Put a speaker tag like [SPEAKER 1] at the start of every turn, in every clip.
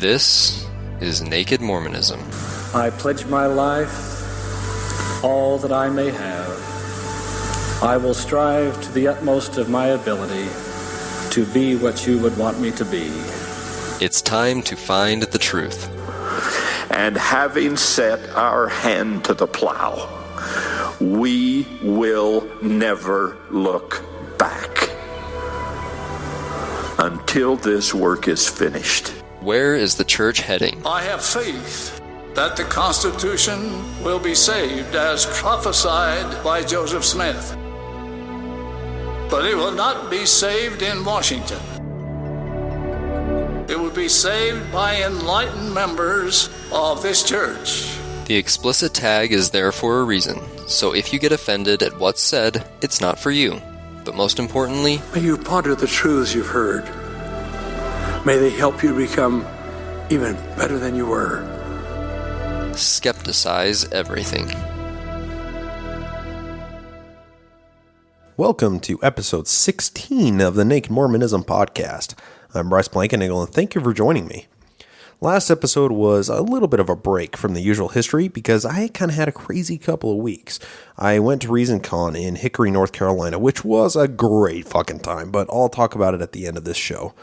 [SPEAKER 1] This is Naked Mormonism.
[SPEAKER 2] I pledge my life, all that I may have. I will strive to the utmost of my ability to be what you would want me to be.
[SPEAKER 1] It's time to find the truth.
[SPEAKER 3] And having set our hand to the plow, we will never look back until this work is finished.
[SPEAKER 1] Where is the church heading?
[SPEAKER 4] I have faith that the Constitution will be saved as prophesied by Joseph Smith. But it will not be saved in Washington. It will be saved by enlightened members of this church.
[SPEAKER 1] The explicit tag is there for a reason, so if you get offended at what's said, it's not for you. But most importantly,
[SPEAKER 5] may you ponder the truths you've heard. May they help you become even better than you were.
[SPEAKER 1] Skepticize everything.
[SPEAKER 6] Welcome to episode 16 of the Naked Mormonism podcast. I'm Bryce Blankenagel, and thank you for joining me. Last episode was a little bit of a break from the usual history because I kind of had a crazy couple of weeks. I went to ReasonCon in Hickory, North Carolina, which was a great fucking time, but I'll talk about it at the end of this show.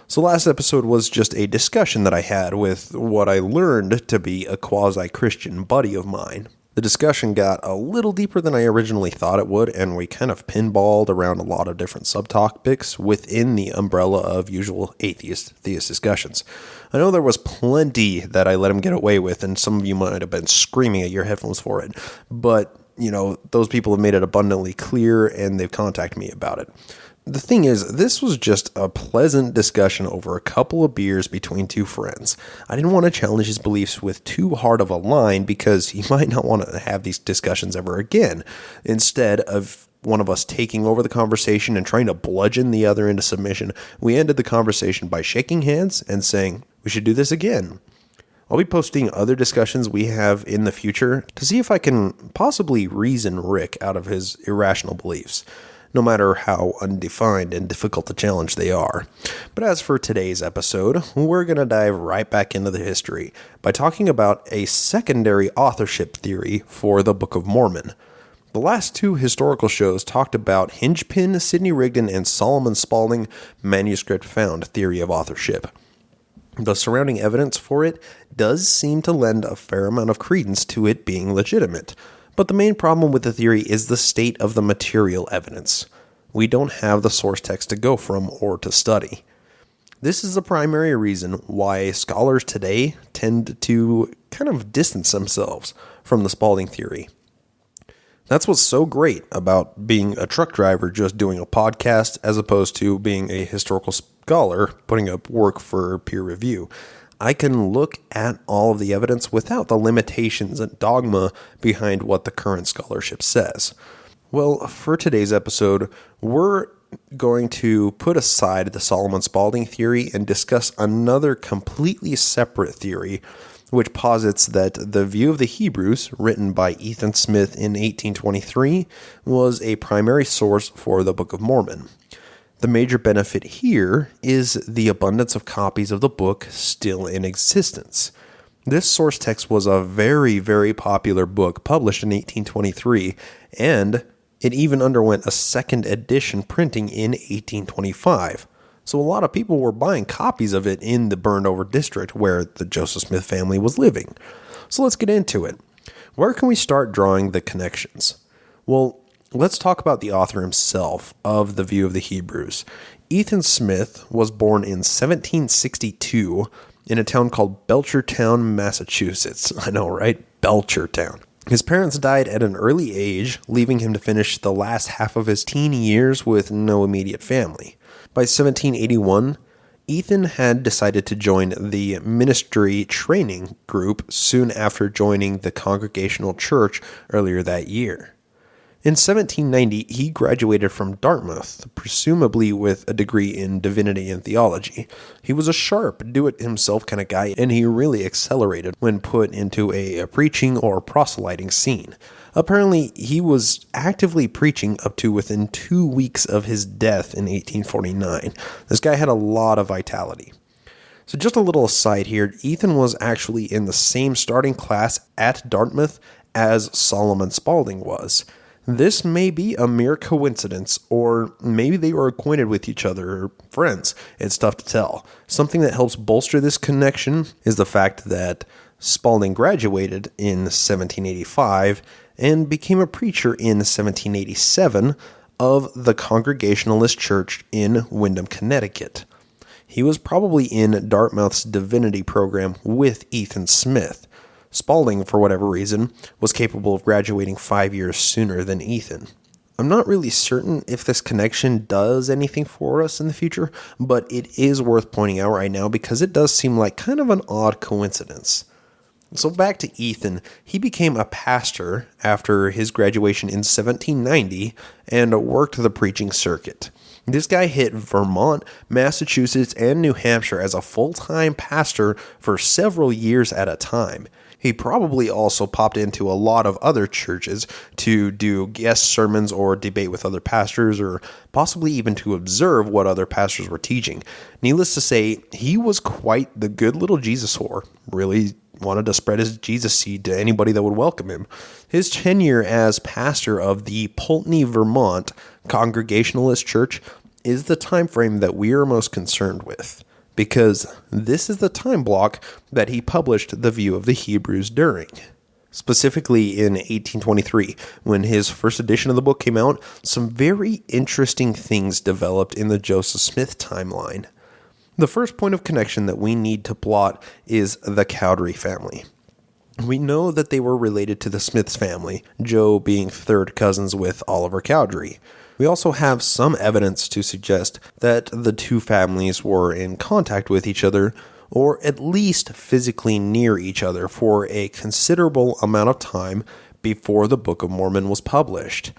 [SPEAKER 6] So last episode was just a discussion that I had with what I learned to be a quasi-Christian buddy of mine. The discussion got a little deeper than I originally thought it would, and we kind of pinballed around a lot of different subtopics within the umbrella of usual theist discussions. I know there was plenty that I let him get away with, and some of you might have been screaming at your headphones for it, but, you know, those people have made it abundantly clear, and they've contacted me about it. The thing is, this was just a pleasant discussion over a couple of beers between two friends. I didn't want to challenge his beliefs with too hard of a line because he might not want to have these discussions ever again. Instead of one of us taking over the conversation and trying to bludgeon the other into submission, we ended the conversation by shaking hands and saying, we should do this again. I'll be posting other discussions we have in the future to see if I can possibly reason Rick out of his irrational beliefs, no matter how undefined and difficult to challenge they are. But as for today's episode, we're going to dive right back into the history by talking about a secondary authorship theory for the Book of Mormon. The last two historical shows talked about Hingepin, Sidney Rigdon, and Solomon Spaulding manuscript found theory of authorship. The surrounding evidence for it does seem to lend a fair amount of credence to it being legitimate. But the main problem with the theory is the state of the material evidence. We don't have the source text to go from or to study. This is the primary reason why scholars today tend to kind of distance themselves from the Spaulding theory. That's what's so great about being a truck driver just doing a podcast as opposed to being a historical scholar putting up work for peer review. I can look at all of the evidence without the limitations and dogma behind what the current scholarship says. Well, for today's episode, we're going to put aside the Solomon Spaulding theory and discuss another completely separate theory, which posits that the View of the Hebrews, written by Ethan Smith in 1823, was a primary source for the Book of Mormon. The major benefit here is the abundance of copies of the book still in existence. This source text was a very, very popular book published in 1823, and it even underwent a second edition printing in 1825. So a lot of people were buying copies of it in the burned over district where the Joseph Smith family was living. So let's get into it. Where can we start drawing the connections? Well, let's talk about the author himself of the View of the Hebrews. Ethan Smith was born in 1762 in a town called Belchertown, Massachusetts. I know, right? Belchertown. His parents died at an early age, leaving him to finish the last half of his teen years with no immediate family. By 1781, Ethan had decided to join the ministry training group soon after joining the Congregational Church earlier that year. In 1790, he graduated from Dartmouth, presumably with a degree in divinity and theology. He was a sharp, do-it-himself kind of guy, and he really accelerated when put into a preaching or proselyting scene. Apparently, he was actively preaching up to within 2 weeks of his death in 1849. This guy had a lot of vitality. So just a little aside here, Ethan was actually in the same starting class at Dartmouth as Solomon Spaulding was. This may be a mere coincidence, or maybe they were acquainted with each other or friends. It's tough to tell. Something that helps bolster this connection is the fact that Spaulding graduated in 1785 and became a preacher in 1787 of the Congregationalist Church in Windham, Connecticut. He was probably in Dartmouth's divinity program with Ethan Smith. Spaulding, for whatever reason, was capable of graduating 5 years sooner than Ethan. I'm not really certain if this connection does anything for us in the future, but it is worth pointing out right now because it does seem like kind of an odd coincidence. So back to Ethan, he became a pastor after his graduation in 1790 and worked the preaching circuit. This guy hit Vermont, Massachusetts, and New Hampshire as a full-time pastor for several years at a time. He probably also popped into a lot of other churches to do guest sermons or debate with other pastors, or possibly even to observe what other pastors were teaching. Needless to say, he was quite the good little Jesus whore. Really wanted to spread his Jesus seed to anybody that would welcome him. His tenure as pastor of the Pulteney, Vermont Congregationalist Church is the time frame that we are most concerned with, because this is the time block that he published the View of the Hebrews during. Specifically in 1823, when his first edition of the book came out, some very interesting things developed in the Joseph Smith timeline. The first point of connection that we need to plot is the Cowdery family. We know that they were related to the Smiths family, Joe being third cousins with Oliver Cowdery. We also have some evidence to suggest that the two families were in contact with each other, or at least physically near each other for a considerable amount of time before the Book of Mormon was published.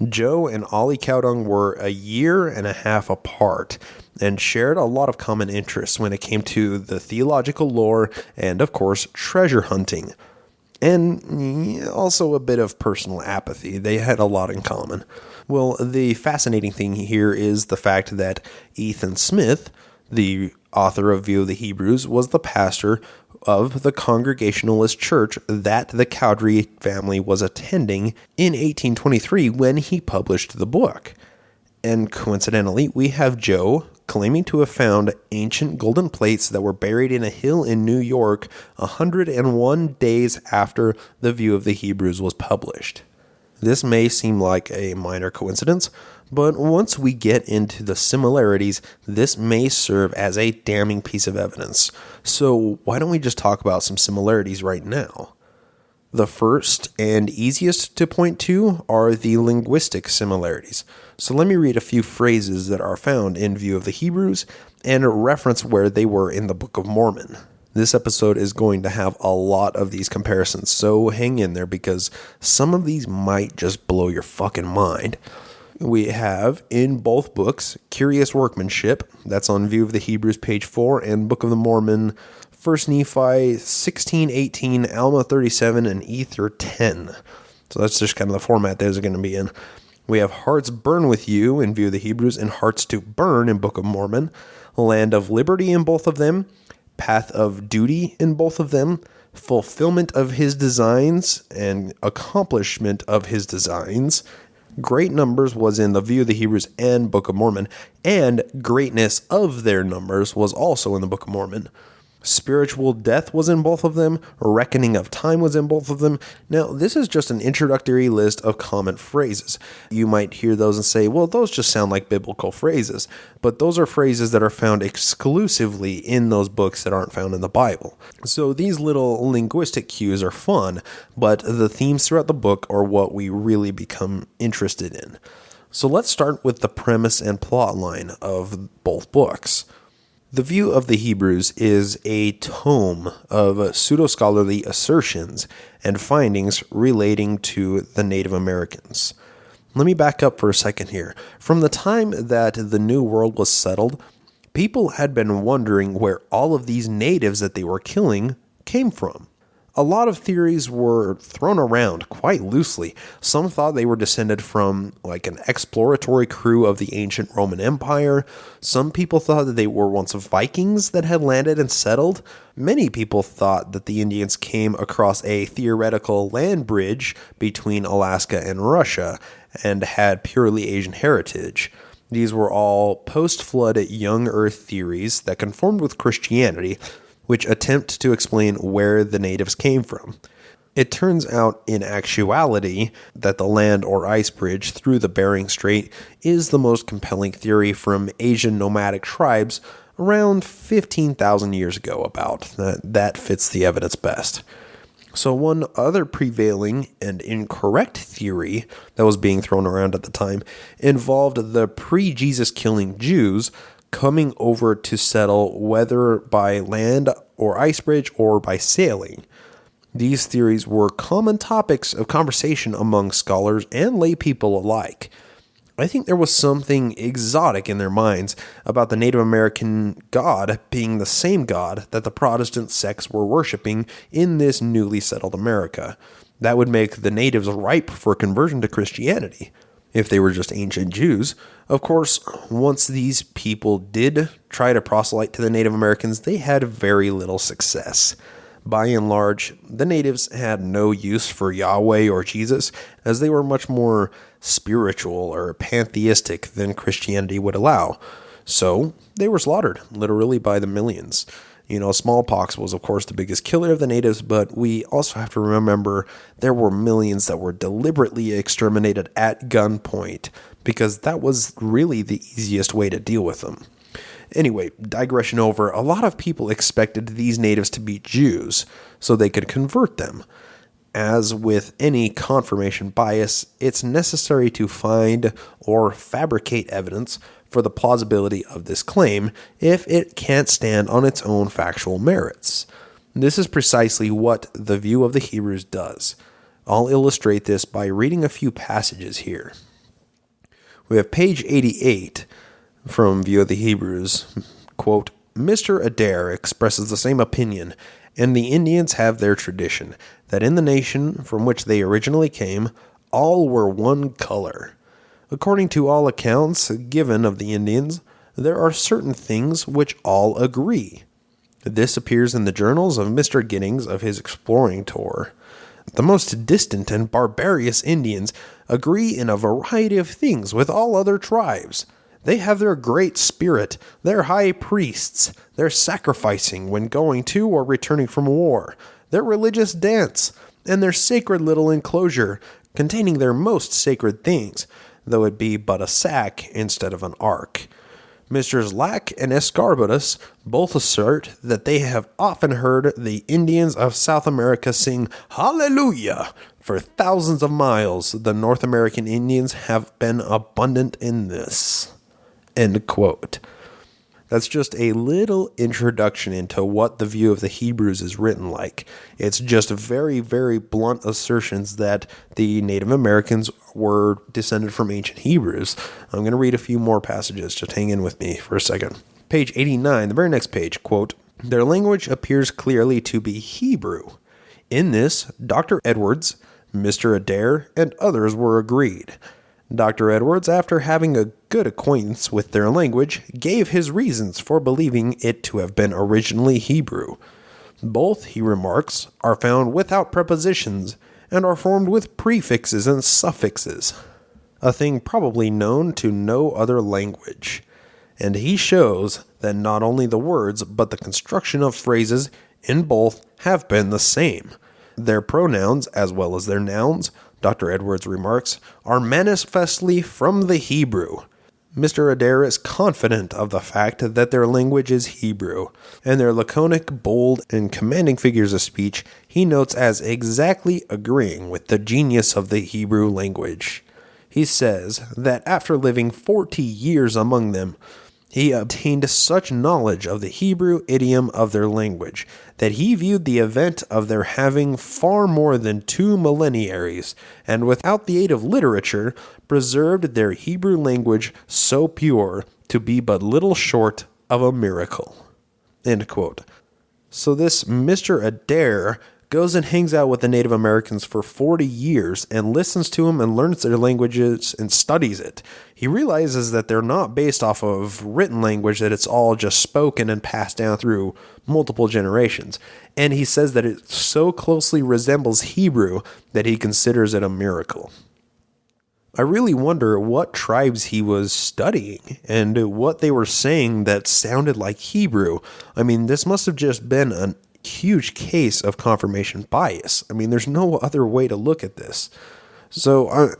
[SPEAKER 6] Joe and Ollie Cowdung were a year and a half apart and shared a lot of common interests when it came to the theological lore and, of course, treasure hunting. And also a bit of personal apathy. They had a lot in common. Well, the fascinating thing here is the fact that Ethan Smith, the author of View of the Hebrews, was the pastor of the Congregationalist Church that the Cowdery family was attending in 1823 when he published the book. And coincidentally, we have Joe claiming to have found ancient golden plates that were buried in a hill in New York 101 days after the View of the Hebrews was published. This may seem like a minor coincidence, but once we get into the similarities, this may serve as a damning piece of evidence. So why don't we just talk about some similarities right now? The first and easiest to point to are the linguistic similarities. So let me read a few phrases that are found in View of the Hebrews and reference where they were in the Book of Mormon. This episode is going to have a lot of these comparisons, so hang in there because some of these might just blow your fucking mind. We have, in both books, curious workmanship. That's on View of the Hebrews, page 4, and Book of the Mormon, 1 Nephi 16, 18, Alma 37, and Ether 10. So that's just kind of the format those are going to be in. We have Hearts Burn With You in View of the Hebrews, and Hearts to Burn in Book of Mormon. Land of Liberty in both of them. Path of Duty in both of them. Fulfillment of His designs and accomplishment of His designs. Great numbers was in the View of the Hebrews and Book of Mormon, and greatness of their numbers was also in the Book of Mormon. Spiritual death was in both of them. Reckoning of time was in both of them. Now, this is just an introductory list of common phrases. You might hear those and say, well, those just sound like biblical phrases. But those are phrases that are found exclusively in those books that aren't found in the Bible. So these little linguistic cues are fun, but the themes throughout the book are what we really become interested in. So let's start with the premise and plot line of both books. The View of the Hebrews is a tome of pseudo-scholarly assertions and findings relating to the Native Americans. Let me back up for a second here. From the time that the New World was settled, people had been wondering where all of these natives that they were killing came from. A lot of theories were thrown around quite loosely. Some thought they were descended from like an exploratory crew of the ancient Roman Empire. Some people thought that they were once Vikings that had landed and settled. Many people thought that the Indians came across a theoretical land bridge between Alaska and Russia and had purely Asian heritage. These were all post-flood young Earth theories that conformed with Christianity, which attempt to explain where the natives came from. It turns out, in actuality, that the land or ice bridge through the Bering Strait is the most compelling theory from Asian nomadic tribes around 15,000 years ago about. That fits the evidence best. So one other prevailing and incorrect theory that was being thrown around at the time involved the pre-Jesus killing Jews coming over to settle, whether by land or ice bridge or by sailing. These theories were common topics of conversation among scholars and lay people alike. I think there was something exotic in their minds about the Native American God being the same God that the Protestant sects were worshiping in this newly settled America. That would make the natives ripe for conversion to Christianity, if they were just ancient Jews. Of course, once these people did try to proselyte to the Native Americans, they had very little success. By and large, the natives had no use for Yahweh or Jesus, as they were much more spiritual or pantheistic than Christianity would allow. So, they were slaughtered, literally by the millions. Smallpox was, of course, the biggest killer of the natives, but we also have to remember there were millions that were deliberately exterminated at gunpoint, because that was really the easiest way to deal with them. Anyway, digression over, a lot of people expected these natives to be Jews, so they could convert them. As with any confirmation bias, it's necessary to find or fabricate evidence for the plausibility of this claim if it can't stand on its own factual merits. This is precisely what the View of the Hebrews does. I'll illustrate this by reading a few passages here. We have page 88 from View of the Hebrews. Quote, Mr. Adair expresses the same opinion, and the Indians have their tradition, that in the nation from which they originally came, all were one color. According to all accounts given of the Indians, there are certain things which all agree. This appears in the journals of Mr. Giddings of his exploring tour. The most distant and barbarous Indians agree in a variety of things with all other tribes. They have their great spirit, their high priests, their sacrificing when going to or returning from war, their religious dance, and their sacred little enclosure containing their most sacred things, though it be but a sack instead of an ark. Messrs. Lack and Escarbotus both assert that they have often heard the Indians of South America sing Hallelujah for thousands of miles. The North American Indians have been abundant in this. End quote. That's just a little introduction into what the View of the Hebrews is written like. It's just very, very blunt assertions that the Native Americans were descended from ancient Hebrews. I'm going to read a few more passages. Just hang in with me for a second. Page 89, the very next page, quote, Their language appears clearly to be Hebrew. In this, Dr. Edwards, Mr. Adair, and others were agreed. Dr. Edwards, after having a good acquaintance with their language, gave his reasons for believing it to have been originally Hebrew. Both, he remarks, are found without prepositions and are formed with prefixes and suffixes, a thing probably known to no other language. And he shows that not only the words, but the construction of phrases in both have been the same. Their pronouns, as well as their nouns, Dr. Edwards remarks, are manifestly from the Hebrew. Mr. Adair is confident of the fact that their language is Hebrew, and their laconic, bold, and commanding figures of speech he notes as exactly agreeing with the genius of the Hebrew language. He says that after living 40 years among them, he obtained such knowledge of the Hebrew idiom of their language that he viewed the event of their having far more than 2 millenniaries, and without the aid of literature, preserved their Hebrew language so pure to be but little short of a miracle. End quote. So this Mr. Adair goes and hangs out with the Native Americans for 40 years and listens to them and learns their languages and studies it. He realizes that they're not based off of written language, that it's all just spoken and passed down through multiple generations. And he says that it so closely resembles Hebrew that he considers it a miracle. I really wonder what tribes he was studying and what they were saying that sounded like Hebrew. I mean, this must have just been a huge case of confirmation bias. I mean, there's no other way to look at this. So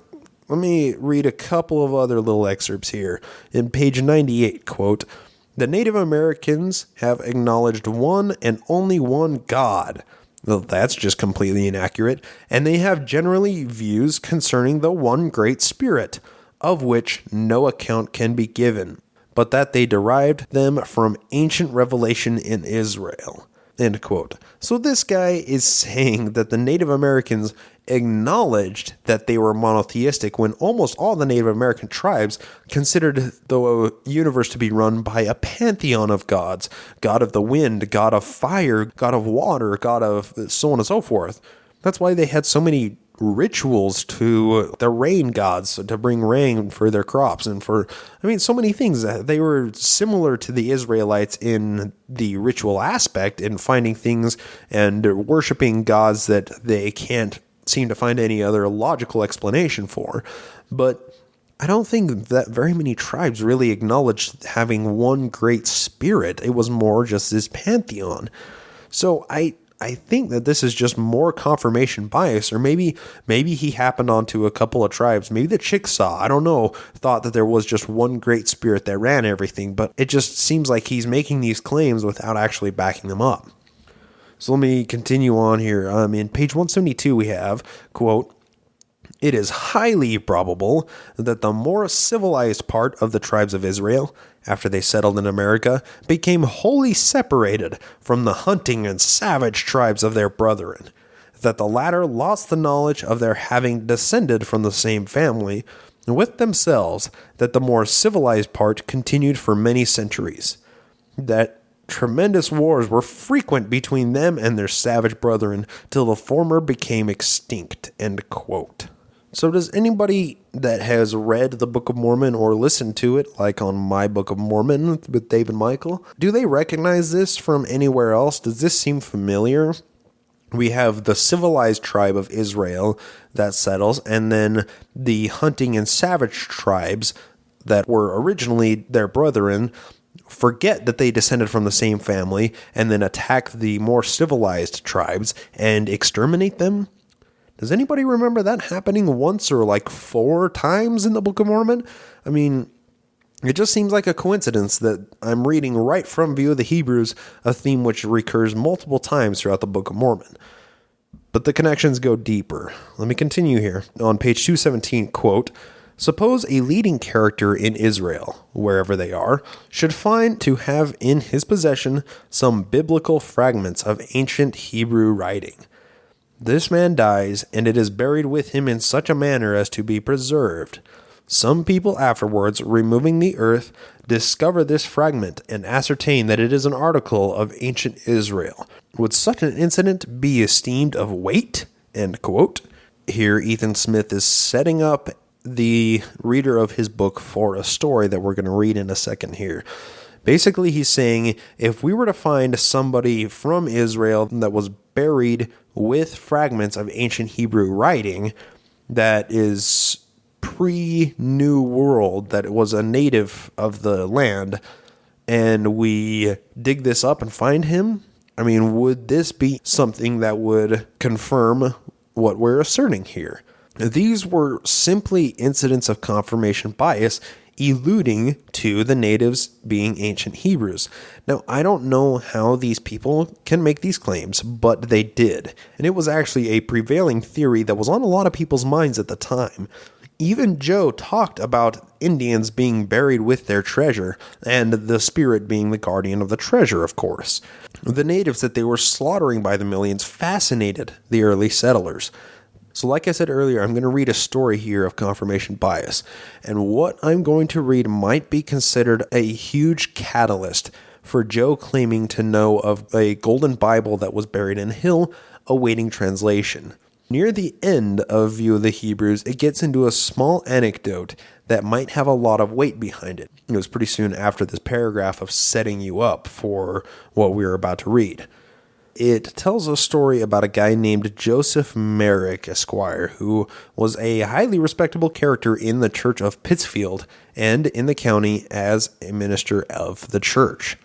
[SPEAKER 6] let me read a couple of other little excerpts here. In page 98, quote, "The Native Americans have acknowledged one and only one God." Well, that's just completely inaccurate. "And they have generally views concerning the one great spirit, of which no account can be given, but that they derived them from ancient revelation in Israel." End quote. So this guy is saying that the Native Americans acknowledged that they were monotheistic when almost all the Native American tribes considered the universe to be run by a pantheon of gods. God of the wind, God of fire, God of water, God of so on and so forth. That's why they had so many rituals to the rain gods to bring rain for their crops and for, so many things. They were similar to the Israelites in the ritual aspect in finding things and worshiping gods that they can't seem to find any other logical explanation for. But I don't think that very many tribes really acknowledged having one great spirit. It was more just this pantheon. So I think that this is just more confirmation bias, or maybe he happened onto a couple of tribes. Maybe the Chickasaw, I don't know, thought that there was just one great spirit that ran everything, but it just seems like he's making these claims without actually backing them up. So let me continue on here. In page 172 we have, quote, "It is highly probable that the more civilized part of the tribes of Israel, after they settled in America, became wholly separated from the hunting and savage tribes of their brethren, that the latter lost the knowledge of their having descended from the same family, and with themselves, that the more civilized part continued for many centuries, that tremendous wars were frequent between them and their savage brethren, till the former became extinct." End quote. So does anybody that has read the Book of Mormon or listened to it, like on My Book of Mormon with Dave and Michael, do they recognize this from anywhere else? Does this seem familiar? We have the civilized tribe of Israel that settles, and then the hunting and savage tribes that were originally their brethren forget that they descended from the same family and then attack the more civilized tribes and exterminate them. Does anybody remember that happening once or like 4 times in the Book of Mormon? It just seems like a coincidence that I'm reading right from View of the Hebrews, a theme which recurs multiple times throughout the Book of Mormon. But the connections go deeper. Let me continue here. On page 217, quote, "Suppose a leading character in Israel, wherever they are, should find to have in his possession some biblical fragments of ancient Hebrew writing. This man dies, and it is buried with him in such a manner as to be preserved. Some people afterwards, removing the earth, discover this fragment and ascertain that it is an article of ancient Israel. Would such an incident be esteemed of weight?" End quote. Here Ethan Smith is setting up the reader of his book for a story that we're going to read in a second here. Basically, he's saying if we were to find somebody from Israel that was buried with fragments of ancient Hebrew writing that is pre-New World, that it was a native of the land, and we dig this up and find him, would this be something that would confirm what we're asserting here? These were simply incidents of confirmation bias alluding to the natives being ancient Hebrews. Now, I don't know how these people can make these claims, but they did. And it was actually a prevailing theory that was on a lot of people's minds at the time. Even Joe talked about Indians being buried with their treasure, and the spirit being the guardian of the treasure, of course. The natives that they were slaughtering by the millions fascinated the early settlers. So like I said earlier, I'm going to read a story here of confirmation bias. And what I'm going to read might be considered a huge catalyst for Joe claiming to know of a golden Bible that was buried in a hill awaiting translation. Near the end of View of the Hebrews, it gets into a small anecdote that might have a lot of weight behind it. It was pretty soon after this paragraph of setting you up for what we are about to read. It tells a story about a guy named Joseph Merrick, Esquire, who was a highly respectable character in the Church of Pittsfield and in the county as a minister of the church.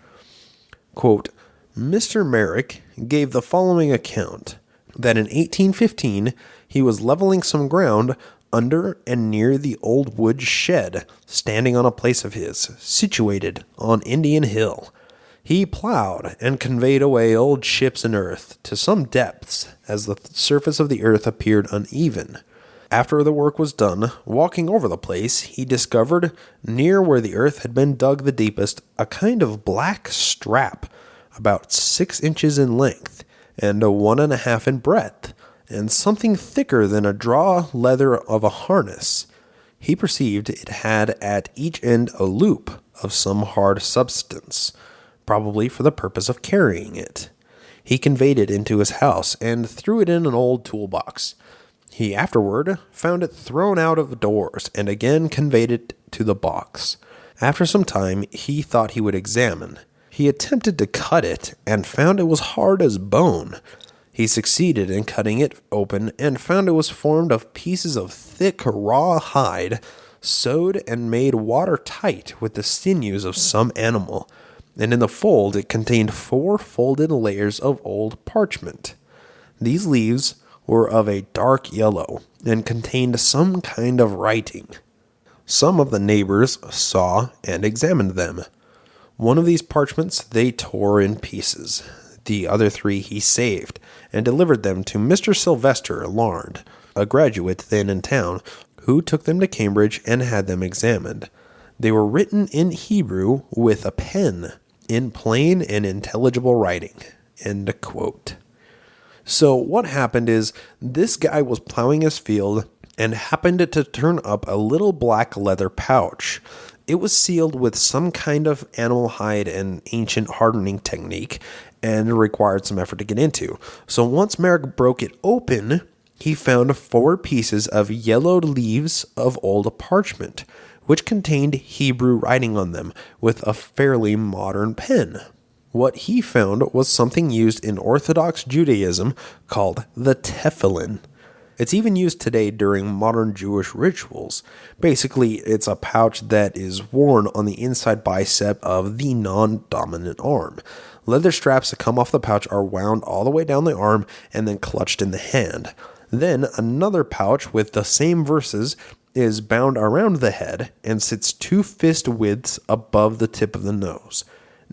[SPEAKER 6] Quote, Mr. Merrick gave the following account, that in 1815 he was leveling some ground under and near the old wood shed standing on a place of his, situated on Indian Hill. He plowed and conveyed away old ships and earth to some depths, as the surface of the earth appeared uneven. After the work was done, walking over the place, he discovered, near where the earth had been dug the deepest, a kind of black strap, about 6 inches in length, and 1.5 in breadth, and something thicker than a draw leather of a harness. He perceived it had at each end a loop of some hard substance, probably for the purpose of carrying it. He conveyed it into his house and threw it in an old toolbox. He afterward found it thrown out of doors and again conveyed it to the box. After some time, he thought he would examine. He attempted to cut it and found it was hard as bone. He succeeded in cutting it open and found it was formed of pieces of thick raw hide, sewed and made watertight with the sinews of some animal, and in the fold it contained 4 folded layers of old parchment. These leaves were of a dark yellow and contained some kind of writing. Some of the neighbors saw and examined them. One of these parchments they tore in pieces. The other 3 he saved, and delivered them to Mr. Sylvester Larned, a graduate then in town, who took them to Cambridge and had them examined. They were written in Hebrew with a pen, in plain and intelligible writing. End quote. So what happened is, this guy was plowing his field and happened to turn up a little black leather pouch. It was sealed with some kind of animal hide and ancient hardening technique, and required some effort to get into. So once Merrick broke it open, he found 4 pieces of yellowed leaves of old parchment, which contained Hebrew writing on them with a fairly modern pen. What he found was something used in Orthodox Judaism called the tefillin. It's even used today during modern Jewish rituals. Basically, it's a pouch that is worn on the inside bicep of the non-dominant arm. Leather straps that come off the pouch are wound all the way down the arm and then clutched in the hand. Then another pouch with the same verses is bound around the head and sits 2 fist widths above the tip of the nose.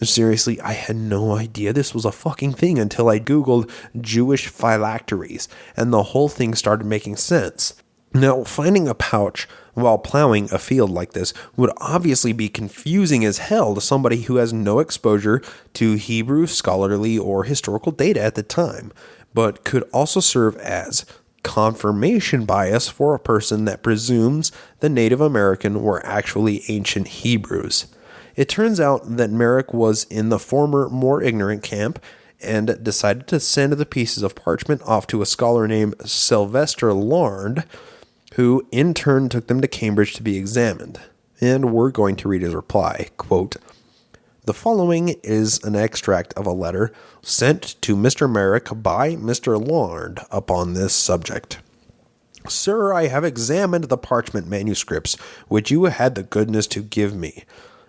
[SPEAKER 6] Seriously, I had no idea this was a fucking thing until I googled Jewish phylacteries, and the whole thing started making sense. Now, finding a pouch while plowing a field like this would obviously be confusing as hell to somebody who has no exposure to Hebrew scholarly or historical data at the time, but could also serve as confirmation bias for a person that presumes the Native American were actually ancient Hebrews. It turns out that Merrick was in the former, more ignorant camp and decided to send the pieces of parchment off to a scholar named Sylvester Larned, who in turn took them to Cambridge to be examined. And we're going to read his reply. Quote, the following is an extract of a letter sent to Mr. Merrick by Mr. Larned upon this subject. Sir, I have examined the parchment manuscripts which you had the goodness to give me.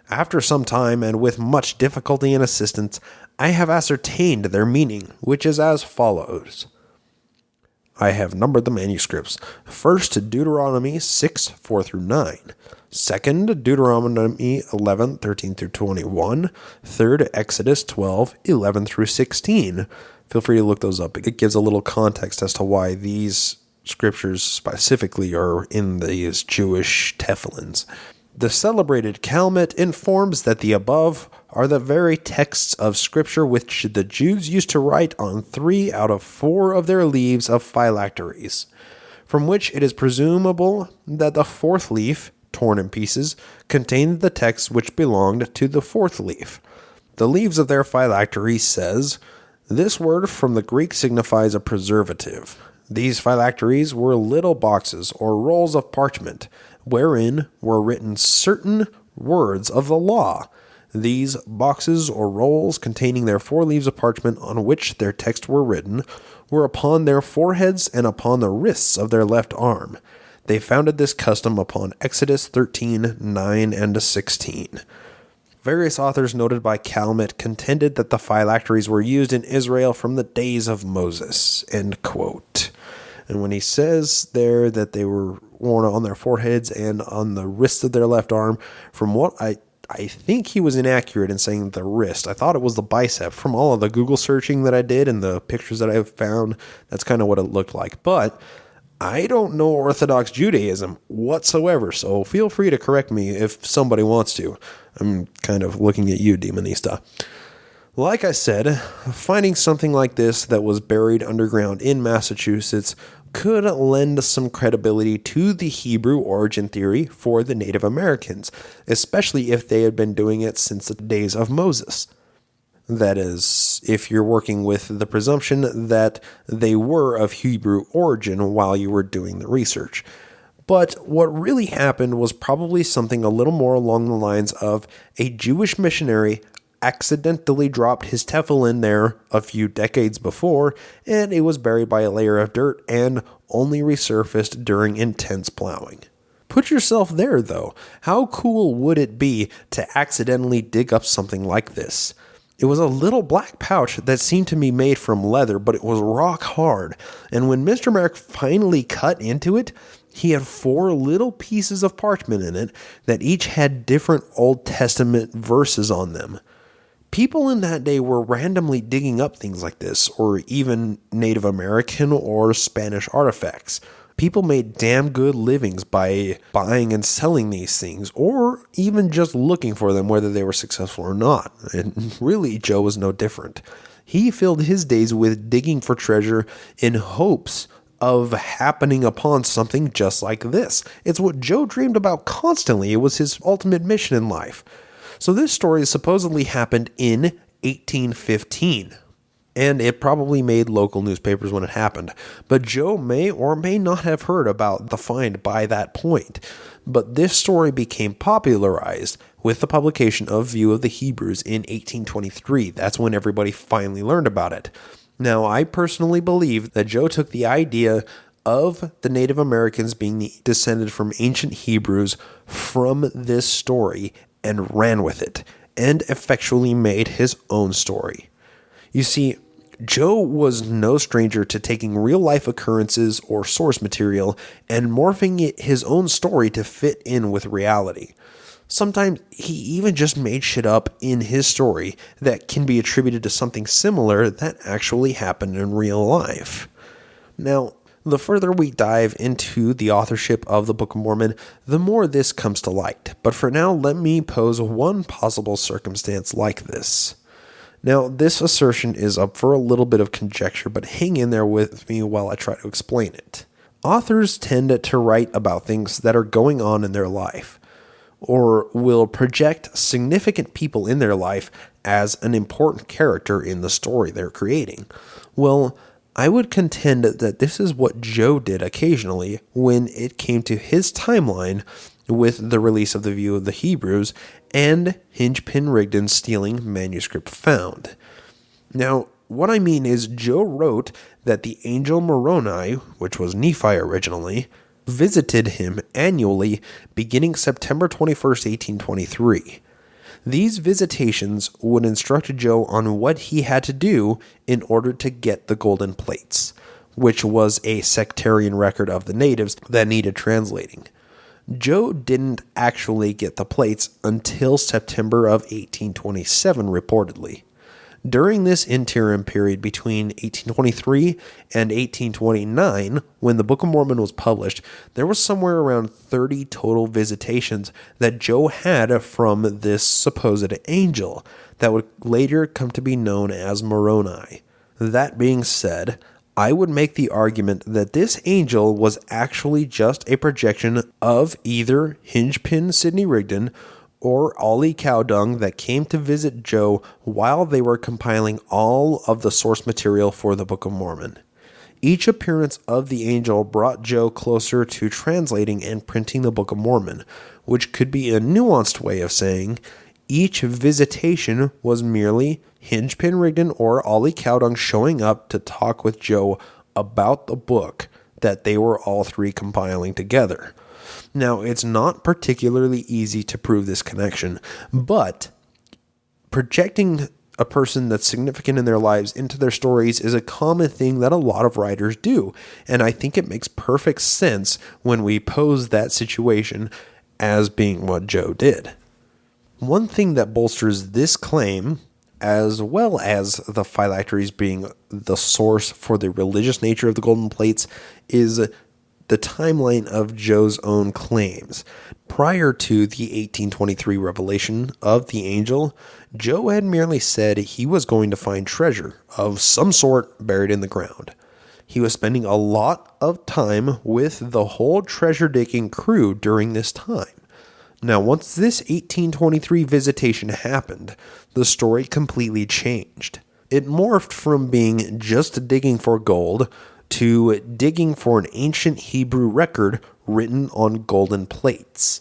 [SPEAKER 6] After some time, and with much difficulty and assistance, I have ascertained their meaning, which is as follows. I have numbered the manuscripts. First, Deuteronomy 6, 4 through 9. Second, Deuteronomy 11, 13 through 21. Third, Exodus 12, 11 through 16. Feel free to look those up. It gives a little context as to why these scriptures specifically are in these Jewish tefillins. The celebrated Calmet informs that the above are the very texts of Scripture which the Jews used to write on 3 out of 4 of their leaves of phylacteries, from which it is presumable that the 4th leaf, torn in pieces, contained the text which belonged to the 4th leaf. The leaves of their phylacteries says, this word from the Greek signifies a preservative. These phylacteries were little boxes or rolls of parchment, wherein were written certain words of the law. These boxes or rolls containing their 4 leaves of parchment on which their texts were written were upon their foreheads and upon the wrists of their left arm. They founded this custom upon Exodus 13:9 and 16. Various authors noted by Calmet contended that the phylacteries were used in Israel from the days of Moses, end quote. And when he says there that they were worn on their foreheads and on the wrists of their left arm, from what I think he was inaccurate in saying the wrist. I thought it was the bicep. From all of the Google searching that I did and the pictures that I've found, that's kind of what it looked like. But I don't know Orthodox Judaism whatsoever, so feel free to correct me if somebody wants to. I'm kind of looking at you, Demonista. Like I said, finding something like this that was buried underground in Massachusetts could lend some credibility to the Hebrew origin theory for the Native Americans, especially if they had been doing it since the days of Moses. That is, if you're working with the presumption that they were of Hebrew origin while you were doing the research. But what really happened was probably something a little more along the lines of a Jewish missionary accidentally dropped his tefillin there a few decades before, and it was buried by a layer of dirt and only resurfaced during intense plowing. Put yourself there, though. How cool would it be to accidentally dig up something like this? It was a little black pouch that seemed to be made from leather, but it was rock hard. And when Mr. Merrick finally cut into it, he had 4 little pieces of parchment in it that each had different Old Testament verses on them. People in that day were randomly digging up things like this, or even Native American or Spanish artifacts. People made damn good livings by buying and selling these things, or even just looking for them, whether they were successful or not. And really, Joe was no different. He filled his days with digging for treasure in hopes of happening upon something just like this. It's what Joe dreamed about constantly. It was his ultimate mission in life. So this story supposedly happened in 1815. And it probably made local newspapers when it happened. But Joe may or may not have heard about the find by that point. But this story became popularized with the publication of View of the Hebrews in 1823. That's when everybody finally learned about it. Now, I personally believe that Joe took the idea of the Native Americans being descended from ancient Hebrews from this story and ran with it, and effectually made his own story. You see, Joe was no stranger to taking real-life occurrences or source material and morphing his own story to fit in with reality. Sometimes he even just made shit up in his story that can be attributed to something similar that actually happened in real life. Now, the further we dive into the authorship of the Book of Mormon, the more this comes to light. But for now, let me pose one possible circumstance like this. Now, this assertion is up for a little bit of conjecture, but hang in there with me while I try to explain it. Authors tend to write about things that are going on in their life, or will project significant people in their life as an important character in the story they're creating. Well, I would contend that this is what Joe did occasionally when it came to his timeline with the release of the View of the Hebrews and Hinge-Pin Rigdon's stealing manuscript found. Now, what I mean is Joe wrote that the angel Moroni, which was Nephi originally, visited him annually beginning September 21st, 1823. These visitations would instruct Joe on what he had to do in order to get the golden plates, which was a sectarian record of the natives that needed translating. Joe didn't actually get the plates until September of 1827, reportedly. During this interim period between 1823 and 1829, when the Book of Mormon was published, there was somewhere around 30 total visitations that Joe had from this supposed angel that would later come to be known as Moroni. That being said, I would make the argument that this angel was actually just a projection of either Hinge-Pin Sidney Rigdon or Ollie cow dung that came to visit Joe while they were compiling all of the source material for the Book of Mormon. Each appearance of the angel brought Joe closer to translating and printing the Book of Mormon, which could be a nuanced way of saying each visitation was merely Hingepin Rigdon or Ollie Cowdung showing up to talk with Joe about the book that they were all three compiling together. Now, it's not particularly easy to prove this connection, but projecting a person that's significant in their lives into their stories is a common thing that a lot of writers do, and I think it makes perfect sense when we pose that situation as being what Joe did. One thing that bolsters this claim, as well as the phylacteries being the source for the religious nature of the golden plates, is the timeline of Joe's own claims. Prior to the 1823 revelation of the angel, Joe had merely said he was going to find treasure of some sort buried in the ground. He was spending a lot of time with the whole treasure digging crew during this time. Now, once this 1823 visitation happened, the story completely changed. It morphed from being just digging for gold to digging for an ancient Hebrew record written on golden plates.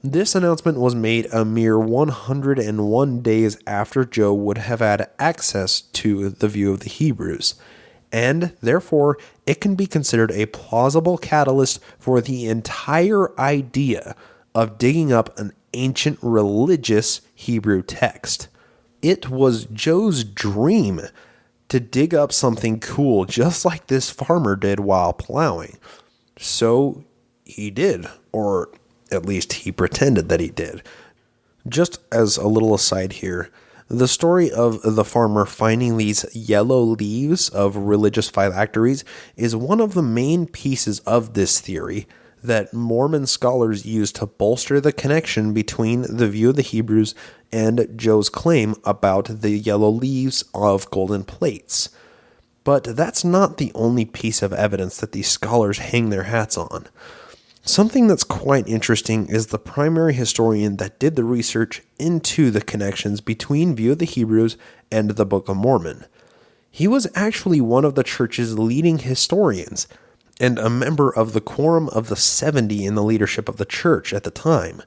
[SPEAKER 6] This announcement was made a mere 101 days after Joe would have had access to the view of the Hebrews, and therefore it can be considered a plausible catalyst for the entire idea of digging up an ancient religious Hebrew text. It was Joe's dream to dig up something cool just like this farmer did while plowing. So he did, or at least he pretended that he did. Just as a little aside here, the story of the farmer finding these yellow leaves of religious phylacteries is one of the main pieces of this theory that Mormon scholars use to bolster the connection between the view of the Hebrews and Joe's claim about the yellow leaves of golden plates. But that's not the only piece of evidence that these scholars hang their hats on. Something that's quite interesting is the primary historian that did the research into the connections between View of the Hebrews and the Book of Mormon. He was actually one of the church's leading historians, and a member of the Quorum of the 70 in the leadership of the church at the time.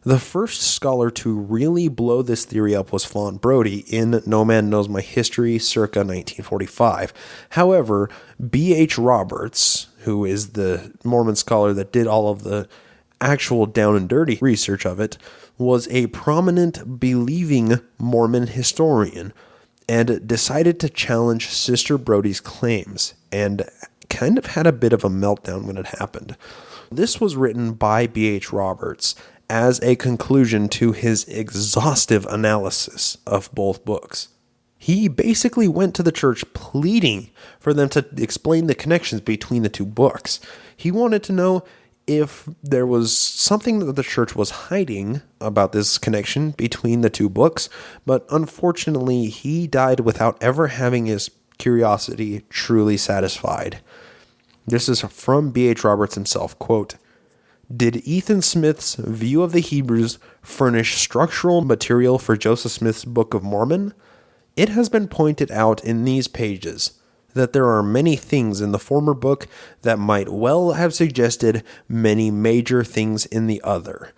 [SPEAKER 6] The first scholar to really blow this theory up was Font Brodie in No Man Knows My History, circa 1945. However, B.H. Roberts, who is the Mormon scholar that did all of the actual down and dirty research of it, was a prominent believing Mormon historian and decided to challenge Sister Brodie's claims and kind of had a bit of a meltdown when it happened. This was written by B.H. Roberts as a conclusion to his exhaustive analysis of both books. He basically went to the church pleading for them to explain the connections between the two books. He wanted to know if there was something that the church was hiding about this connection between the two books, but unfortunately he died without ever having his curiosity truly satisfied. This is from B.H. Roberts himself, quote, "Did Ethan Smith's View of the Hebrews furnish structural material for Joseph Smith's Book of Mormon? It has been pointed out in these pages that there are many things in the former book that might well have suggested many major things in the other.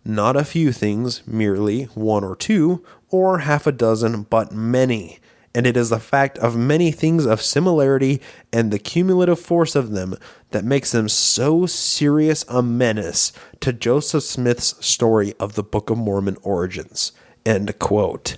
[SPEAKER 6] Not a few things, merely one or two, or half a dozen, but many. And it is the fact of many things of similarity and the cumulative force of them that makes them so serious a menace to Joseph Smith's story of the Book of Mormon origins." End quote.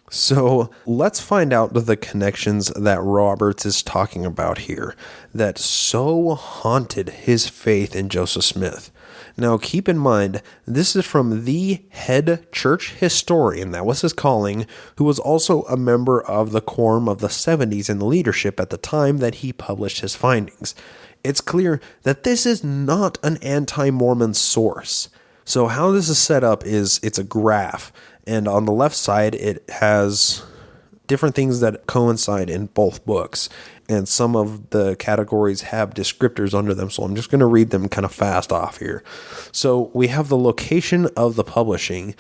[SPEAKER 6] So let's find out the connections that Roberts is talking about here that so haunted his faith in Joseph Smith. Now, keep in mind, this is from the head church historian, that was his calling, who was also a member of the Quorum of the 70s in the leadership at the time that he published his findings. It's clear that this is not an anti-Mormon source. So how this is set up is it's a graph, and on the left side it has different things that coincide in both books. And some of the categories have descriptors under them, so I'm just going to read them kind of fast off here. So we have the location of the publishing.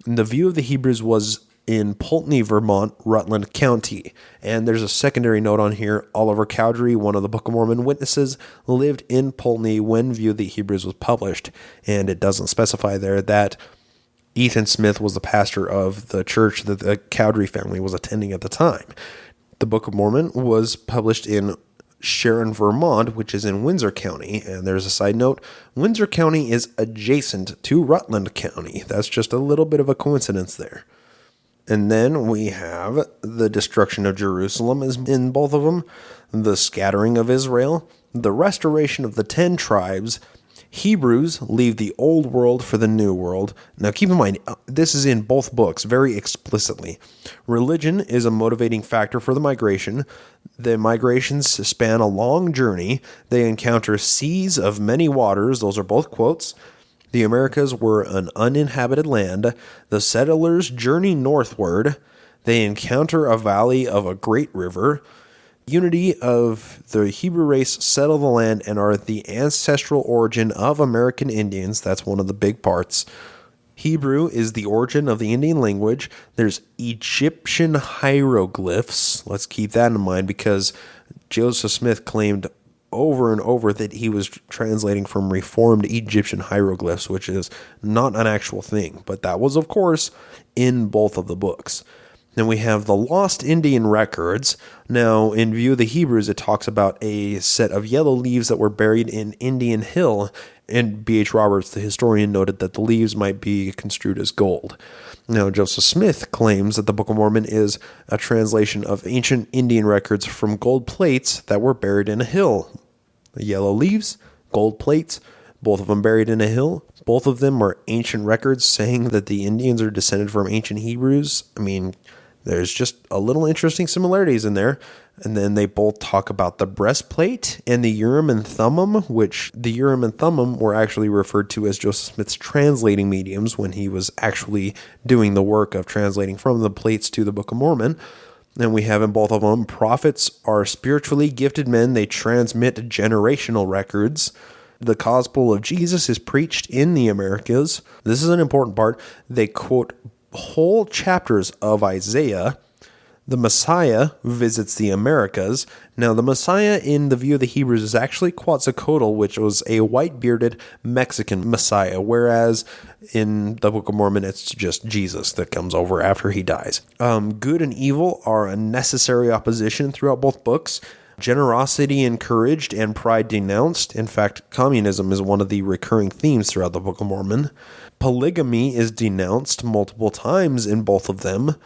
[SPEAKER 6] The view of the Hebrews was in Pulteney, Vermont, Rutland County. And there's a secondary note on here. Oliver Cowdery, one of the Book of Mormon witnesses, lived in Pulteney when View of the Hebrews was published. And it doesn't specify there that Ethan Smith was the pastor of the church that the Cowdery family was attending at the time. The Book of Mormon was published in Sharon, Vermont, which is in Windsor County. And there's a side note, Windsor County is adjacent to Rutland County. That's just a little bit of a coincidence there. And then we have the destruction of Jerusalem is in both of them, the scattering of Israel, the restoration of the 10 tribes. Hebrews leave the old world for the new world. Now keep in mind, this is in both books very explicitly. Religion is a motivating factor for the migration. The migrations span a long journey. They encounter seas of many waters. Those are both quotes. The Americas were an uninhabited land. The settlers journey northward. They encounter a valley of a great river. Unity of the Hebrew race settle the land and are the ancestral origin of American Indians. That's one of the big parts. Hebrew is the origin of the Indian language. There's Egyptian hieroglyphs. Let's keep that in mind because Joseph Smith claimed over and over that he was translating from Reformed Egyptian hieroglyphs, which is not an actual thing. But that was, of course, in both of the books. Then we have the lost Indian records. Now, in View of the Hebrews, it talks about a set of yellow leaves that were buried in Indian Hill, and B.H. Roberts, the historian, noted that the leaves might be construed as gold. Now, Joseph Smith claims that the Book of Mormon is a translation of ancient Indian records from gold plates that were buried in a hill. The yellow leaves, gold plates, both of them buried in a hill. Both of them are ancient records saying that the Indians are descended from ancient Hebrews. I mean, there's just a little interesting similarities in there. And then they both talk about the breastplate and the Urim and Thummim, which the Urim and Thummim were actually referred to as Joseph Smith's translating mediums when he was actually doing the work of translating from the plates to the Book of Mormon. And we have in both of them, prophets are spiritually gifted men. They transmit generational records. The gospel of Jesus is preached in the Americas. This is an important part. They quote whole chapters of Isaiah. The Messiah visits the Americas. Now, the Messiah in the View of the Hebrews is actually Quetzalcoatl, which was a white-bearded Mexican Messiah, whereas in the Book of Mormon, it's just Jesus that comes over after he dies. Good and evil are a necessary opposition throughout both books. Generosity encouraged and pride denounced. In fact, communism is one of the recurring themes throughout the Book of Mormon. Polygamy is denounced multiple times in both of them.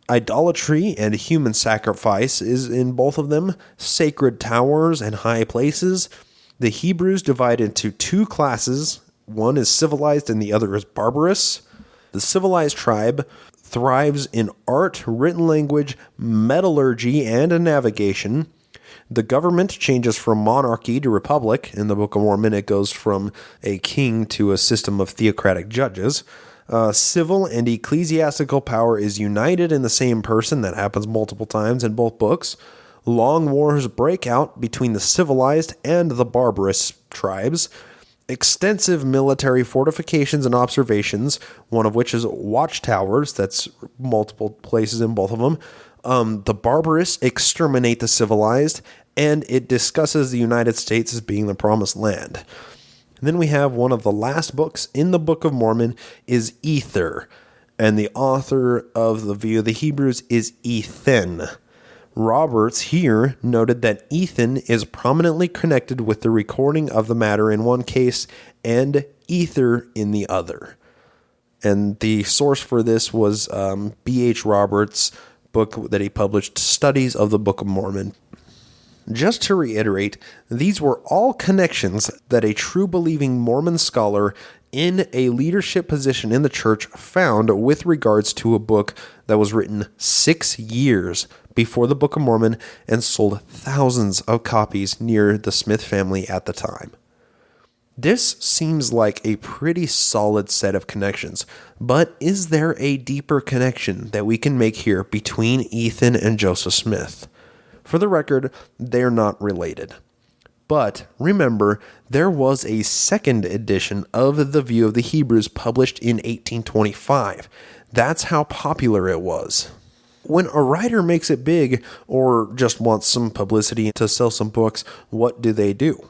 [SPEAKER 6] Idolatry and human sacrifice is in both of them. Sacred towers and high places. The Hebrews divide into two classes. One is civilized and the other is barbarous. The civilized tribe thrives in art, written language, metallurgy, and navigation. The government changes from monarchy to republic. In the Book of Mormon, it goes from a king to a system of theocratic judges. Civil and ecclesiastical power is united in the same person. That happens multiple times in both books. Long wars break out between the civilized and the barbarous tribes. Extensive military fortifications and observations, one of which is watchtowers. That's multiple places in both of them. The barbarous exterminate the civilized, and it discusses the United States as being the promised land. And then we have one of the last books in the Book of Mormon is Ether, and the author of the View of the Hebrews is Ethan. Roberts here noted that Ethan is prominently connected with the recording of the matter in one case and Ether in the other. And the source for this was B.H. Roberts' book that he published, Studies of the Book of Mormon. Just to reiterate, these were all connections that a true believing Mormon scholar in a leadership position in the church found with regards to a book that was written 6 years before the Book of Mormon and sold thousands of copies near the Smith family at the time. This seems like a pretty solid set of connections, but is there a deeper connection that we can make here between Ethan and Joseph Smith? For the record, they're not related. But remember, there was a second edition of the View of the Hebrews published in 1825. That's how popular it was. When a writer makes it big or just wants some publicity to sell some books, what do?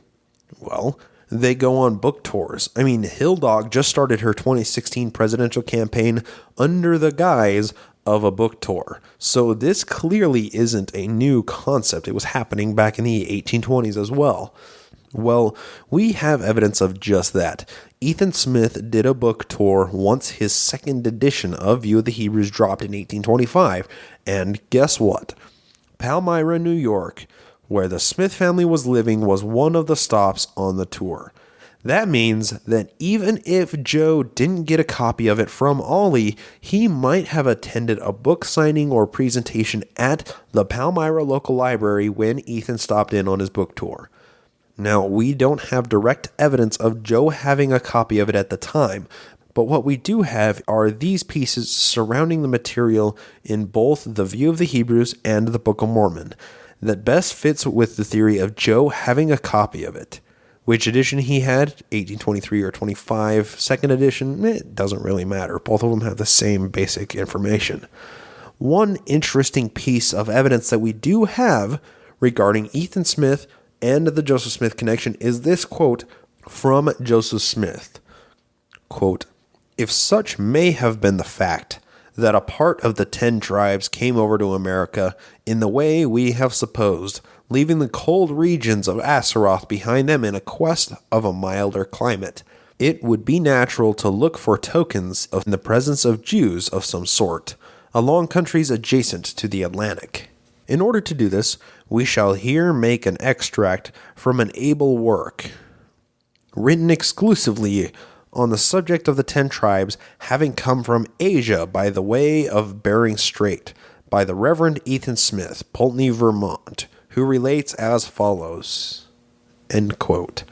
[SPEAKER 6] Well, they go on book tours. I mean, Hill Dog just started her 2016 presidential campaign under the guise of a book tour. So this clearly isn't a new concept. It was happening back in the 1820s as well. Well, we have evidence of just that. Ethan Smith did a book tour once his second edition of View of the Hebrews dropped in 1825. And guess what? Palmyra, New York, where the Smith family was living, was one of the stops on the tour. That means that even if Joe didn't get a copy of it from Ollie, he might have attended a book signing or presentation at the Palmyra local library when Ethan stopped in on his book tour. Now, we don't have direct evidence of Joe having a copy of it at the time, but what we do have are these pieces surrounding the material in both the View of the Hebrews and the Book of Mormon that best fits with the theory of Joe having a copy of it. Which edition he had, 1823 or 25, second edition, it doesn't really matter. Both of them have the same basic information. One interesting piece of evidence that we do have regarding Ethan Smith and the Joseph Smith connection is this quote from Joseph Smith. Quote, "If such may have been the fact that a part of the 10 tribes came over to America in the way we have supposed, leaving the cold regions of Asaroth behind them in a quest of a milder climate, it would be natural to look for tokens of the presence of Jews of some sort along countries adjacent to the Atlantic. In order to do this, we shall here make an extract from an able work, written exclusively on the subject of the 10 tribes having come from Asia by the way of Bering Strait, by the Reverend Ethan Smith, Pulteney, Vermont, who relates as follows." End quote.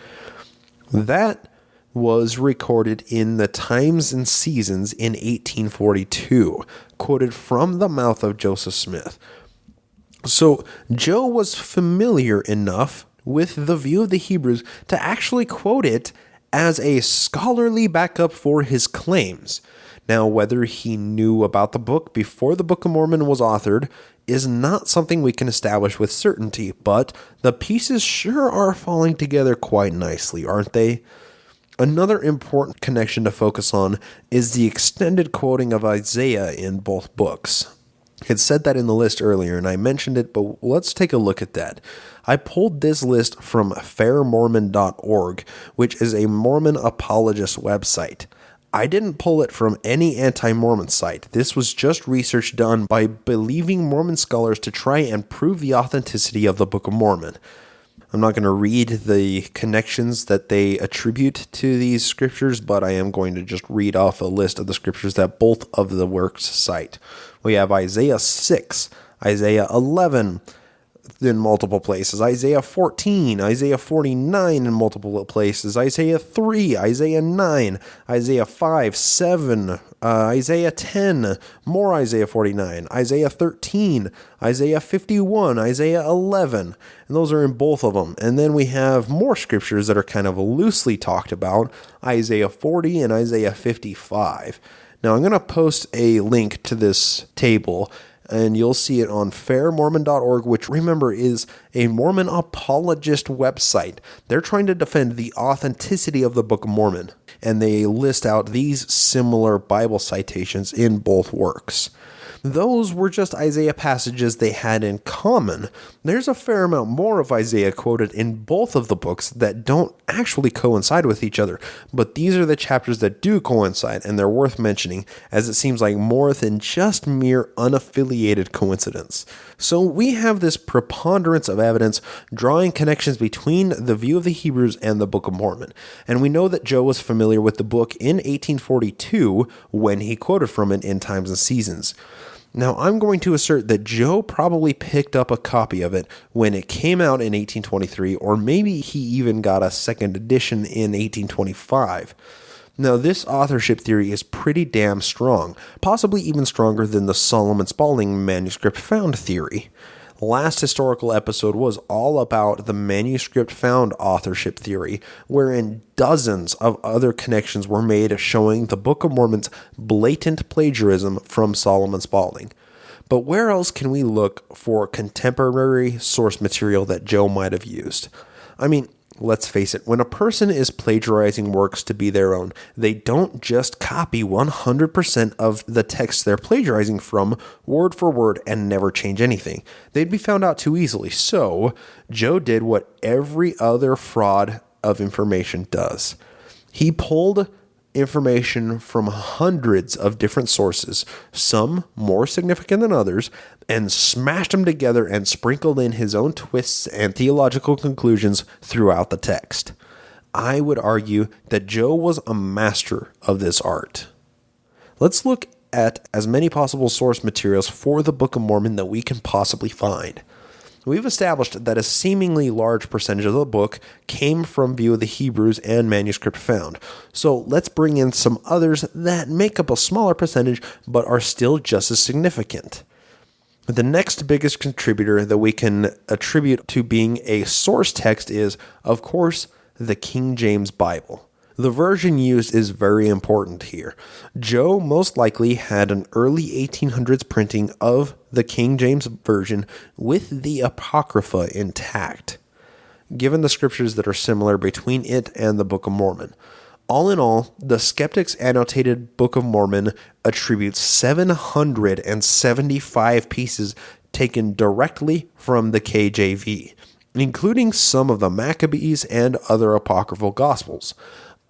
[SPEAKER 6] That was recorded in the Times and Seasons in 1842, quoted from the mouth of Joseph Smith. So Joe was familiar enough with the View of the Hebrews to actually quote it as a scholarly backup for his claims. Now, whether he knew about the book before the Book of Mormon was authored is not something we can establish with certainty, but the pieces sure are falling together quite nicely, aren't they? Another important connection to focus on is the extended quoting of Isaiah in both books. It said that in the list earlier, and I mentioned it, but let's take a look at that. I pulled this list from fairmormon.org, which is a Mormon apologist website. I didn't pull it from any anti-Mormon site. This was just research done by believing Mormon scholars to try and prove the authenticity of the Book of Mormon. I'm not going to read the connections that they attribute to these scriptures, but I am going to just read off a list of the scriptures that both of the works cite. We have Isaiah 6, Isaiah 11 in multiple places, Isaiah 14, Isaiah 49 in multiple places, Isaiah 3, Isaiah 9, Isaiah 5, 7, Isaiah 10, more Isaiah 49, Isaiah 13, Isaiah 51, Isaiah 11, and those are in both of them. And then we have more scriptures that are kind of loosely talked about, Isaiah 40 and Isaiah 55. Now I'm going to post a link to this table, and you'll see it on fairmormon.org, which, remember, is a Mormon apologist website. They're trying to defend the authenticity of the Book of Mormon, and they list out these similar Bible citations in both works. Those were just Isaiah passages they had in common. There's a fair amount more of Isaiah quoted in both of the books that don't actually coincide with each other, but these are the chapters that do coincide, and they're worth mentioning, as it seems like more than just mere unaffiliated coincidence. So we have this preponderance of evidence drawing connections between the View of the Hebrews and the Book of Mormon, and we know that Joe was familiar with the book in 1842 when he quoted from it in Times and Seasons. Now, I'm going to assert that Joe probably picked up a copy of it when it came out in 1823, or maybe he even got a second edition in 1825. Now, this authorship theory is pretty damn strong, possibly even stronger than the Solomon Spaulding manuscript found theory. Last historical episode was all about the manuscript found authorship theory, wherein dozens of other connections were made showing the Book of Mormon's blatant plagiarism from Solomon Spaulding. But where else can we look for contemporary source material that Joe might have used? I mean, let's face it, when a person is plagiarizing works to be their own, they don't just copy 100% of the text they're plagiarizing from, word for word, and never change anything. They'd be found out too easily. So, Joe did what every other fraud of information does. He pulled information from hundreds of different sources, some more significant than others, and smashed them together and sprinkled in his own twists and theological conclusions throughout the text. I would argue that Joe was a master of this art. Let's look at as many possible source materials for the Book of Mormon that we can possibly find. We've established that a seemingly large percentage of the book came from View of the Hebrews and manuscript found. So let's bring in some others that make up a smaller percentage but are still just as significant. The next biggest contributor that we can attribute to being a source text is, of course, the King James Bible. The version used is very important here. Joe most likely had an early 1800s printing of the King James Version with the Apocrypha intact, given the scriptures that are similar between it and the Book of Mormon. All in all, the Skeptics Annotated Book of Mormon attributes 775 pieces taken directly from the KJV, including some of the Maccabees and other apocryphal Gospels.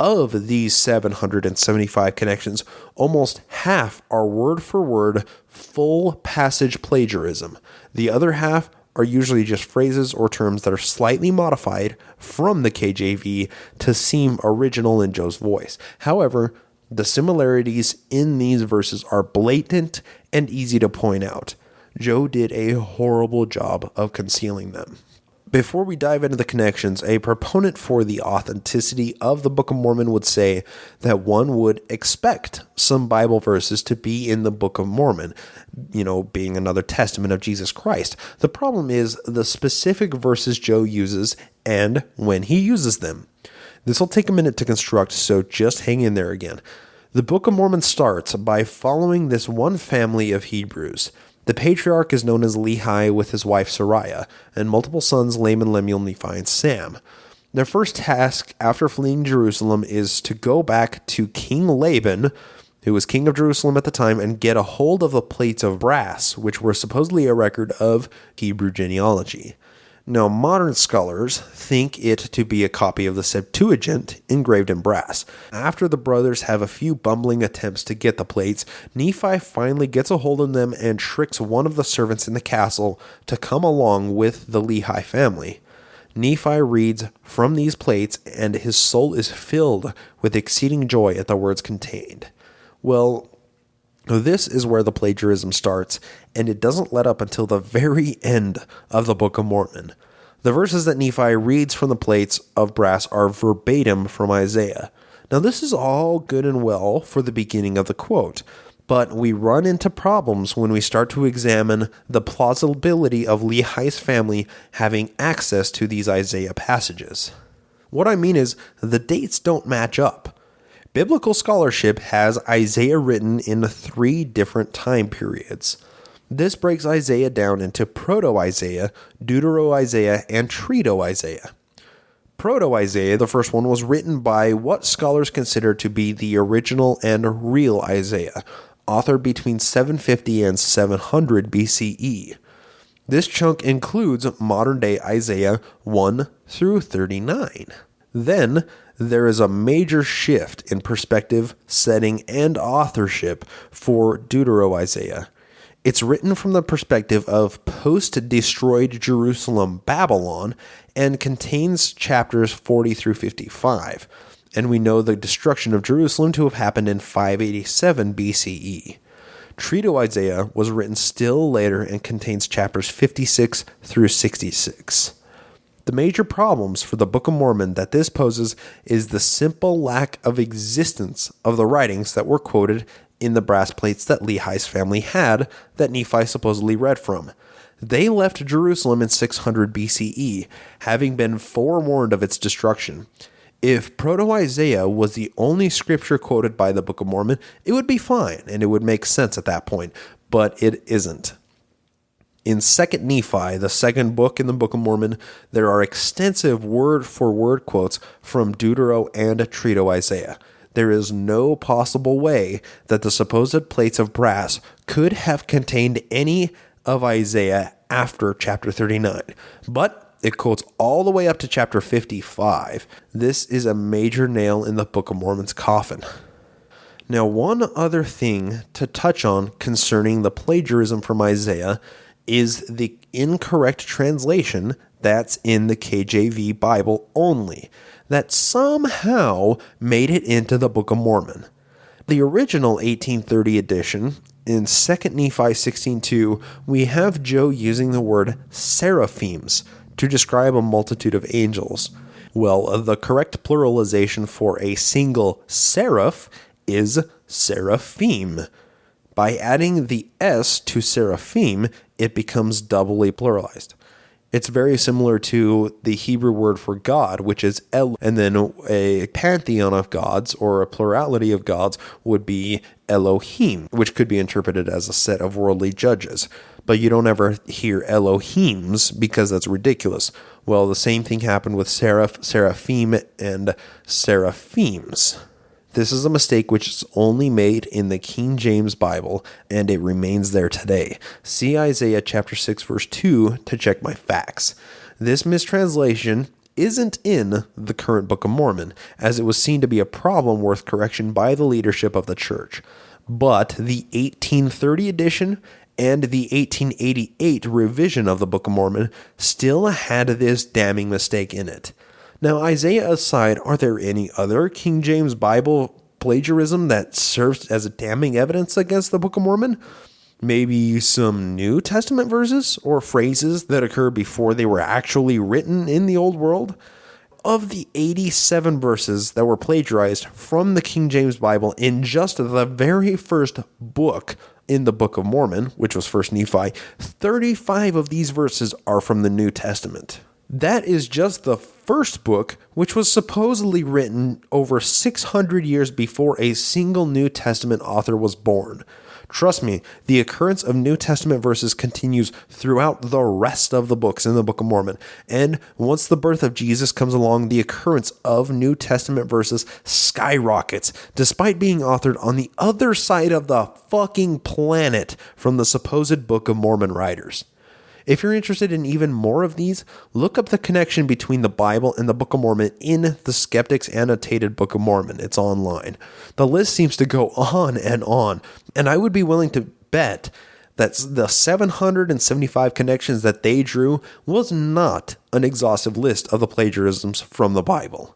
[SPEAKER 6] Of these 775 connections, almost half are word-for-word, full passage plagiarism. The other half are usually just phrases or terms that are slightly modified from the KJV to seem original in Joe's voice. However, the similarities in these verses are blatant and easy to point out. Joe did a horrible job of concealing them. Before we dive into the connections, a proponent for the authenticity of the Book of Mormon would say that one would expect some Bible verses to be in the Book of Mormon, being another testament of Jesus Christ. The problem is the specific verses Joe uses and when he uses them. This will take a minute to construct, so just hang in there again. The Book of Mormon starts by following this one family of Hebrews. The patriarch is known as Lehi with his wife Sariah, and multiple sons Laman, Lemuel, Nephi, and Sam. Their first task after fleeing Jerusalem is to go back to King Laban, who was king of Jerusalem at the time, and get a hold of the plates of brass, which were supposedly a record of Hebrew genealogy. Now, modern scholars think it to be a copy of the Septuagint engraved in brass. After the brothers have a few bumbling attempts to get the plates, Nephi finally gets a hold of them and tricks one of the servants in the castle to come along with the Lehi family. Nephi reads from these plates, and his soul is filled with exceeding joy at the words contained. Well, this is where the plagiarism starts, and it doesn't let up until the very end of the Book of Mormon. The verses that Nephi reads from the plates of brass are verbatim from Isaiah. Now, this is all good and well for the beginning of the quote, but we run into problems when we start to examine the plausibility of Lehi's family having access to these Isaiah passages. What I mean is, the dates don't match up. Biblical scholarship has Isaiah written in 3 different time periods. This breaks Isaiah down into Proto-Isaiah, Deutero-Isaiah, and Trito-Isaiah. Proto-Isaiah, the first one, was written by what scholars consider to be the original and real Isaiah, authored between 750 and 700 BCE. This chunk includes modern-day Isaiah 1 through 39. Then, there is a major shift in perspective, setting, and authorship for Deutero-Isaiah. It's written from the perspective of post-destroyed Jerusalem, Babylon, and contains chapters 40 through 55. And we know the destruction of Jerusalem to have happened in 587 BCE. Trito Isaiah was written still later and contains chapters 56 through 66. The major problems for the Book of Mormon that this poses is the simple lack of existence of the writings that were quoted in the brass plates that Lehi's family had that Nephi supposedly read from. They left Jerusalem in 600 BCE, having been forewarned of its destruction. If Proto-Isaiah was the only scripture quoted by the Book of Mormon, it would be fine, and it would make sense at that point, but it isn't. In 2 Nephi, the second book in the Book of Mormon, there are extensive word-for-word quotes from Deutero and Trito Isaiah. There is no possible way that the supposed plates of brass could have contained any of Isaiah after chapter 39, but it quotes all the way up to chapter 55. This is a major nail in the Book of Mormon's coffin. Now, one other thing to touch on concerning the plagiarism from Isaiah is the incorrect translation that's in the KJV Bible only, that somehow made it into the Book of Mormon. The original 1830 edition, in 2 Nephi 16:2, we have Joe using the word seraphims to describe a multitude of angels. Well, the correct pluralization for a single seraph is seraphim. By adding the S to seraphim, it becomes doubly pluralized. It's very similar to the Hebrew word for God, which is El, and then a pantheon of gods, or a plurality of gods, would be Elohim, which could be interpreted as a set of worldly judges. But you don't ever hear Elohims, because that's ridiculous. Well, the same thing happened with seraph, seraphim, and seraphims. This is a mistake which is only made in the King James Bible, and it remains there today. See Isaiah chapter 6 verse 2 to check my facts. This mistranslation isn't in the current Book of Mormon, as it was seen to be a problem worth correction by the leadership of the church. But the 1830 edition and the 1888 revision of the Book of Mormon still had this damning mistake in it. Now, Isaiah aside, are there any other King James Bible plagiarism that serves as a damning evidence against the Book of Mormon? Maybe some New Testament verses or phrases that occurred before they were actually written in the Old World? Of the 87 verses that were plagiarized from the King James Bible in just the very first book in the Book of Mormon, which was 1 Nephi, 35 of these verses are from the New Testament. That is just the first book, which was supposedly written over 600 years before a single New Testament author was born. Trust me, the occurrence of New Testament verses continues throughout the rest of the books in the Book of Mormon. And once the birth of Jesus comes along, the occurrence of New Testament verses skyrockets, despite being authored on the other side of the fucking planet from the supposed Book of Mormon writers. If you're interested in even more of these, look up the connection between the Bible and the Book of Mormon in the Skeptic's Annotated Book of Mormon. It's online. The list seems to go on, and I would be willing to bet that the 775 connections that they drew was not an exhaustive list of the plagiarisms from the Bible.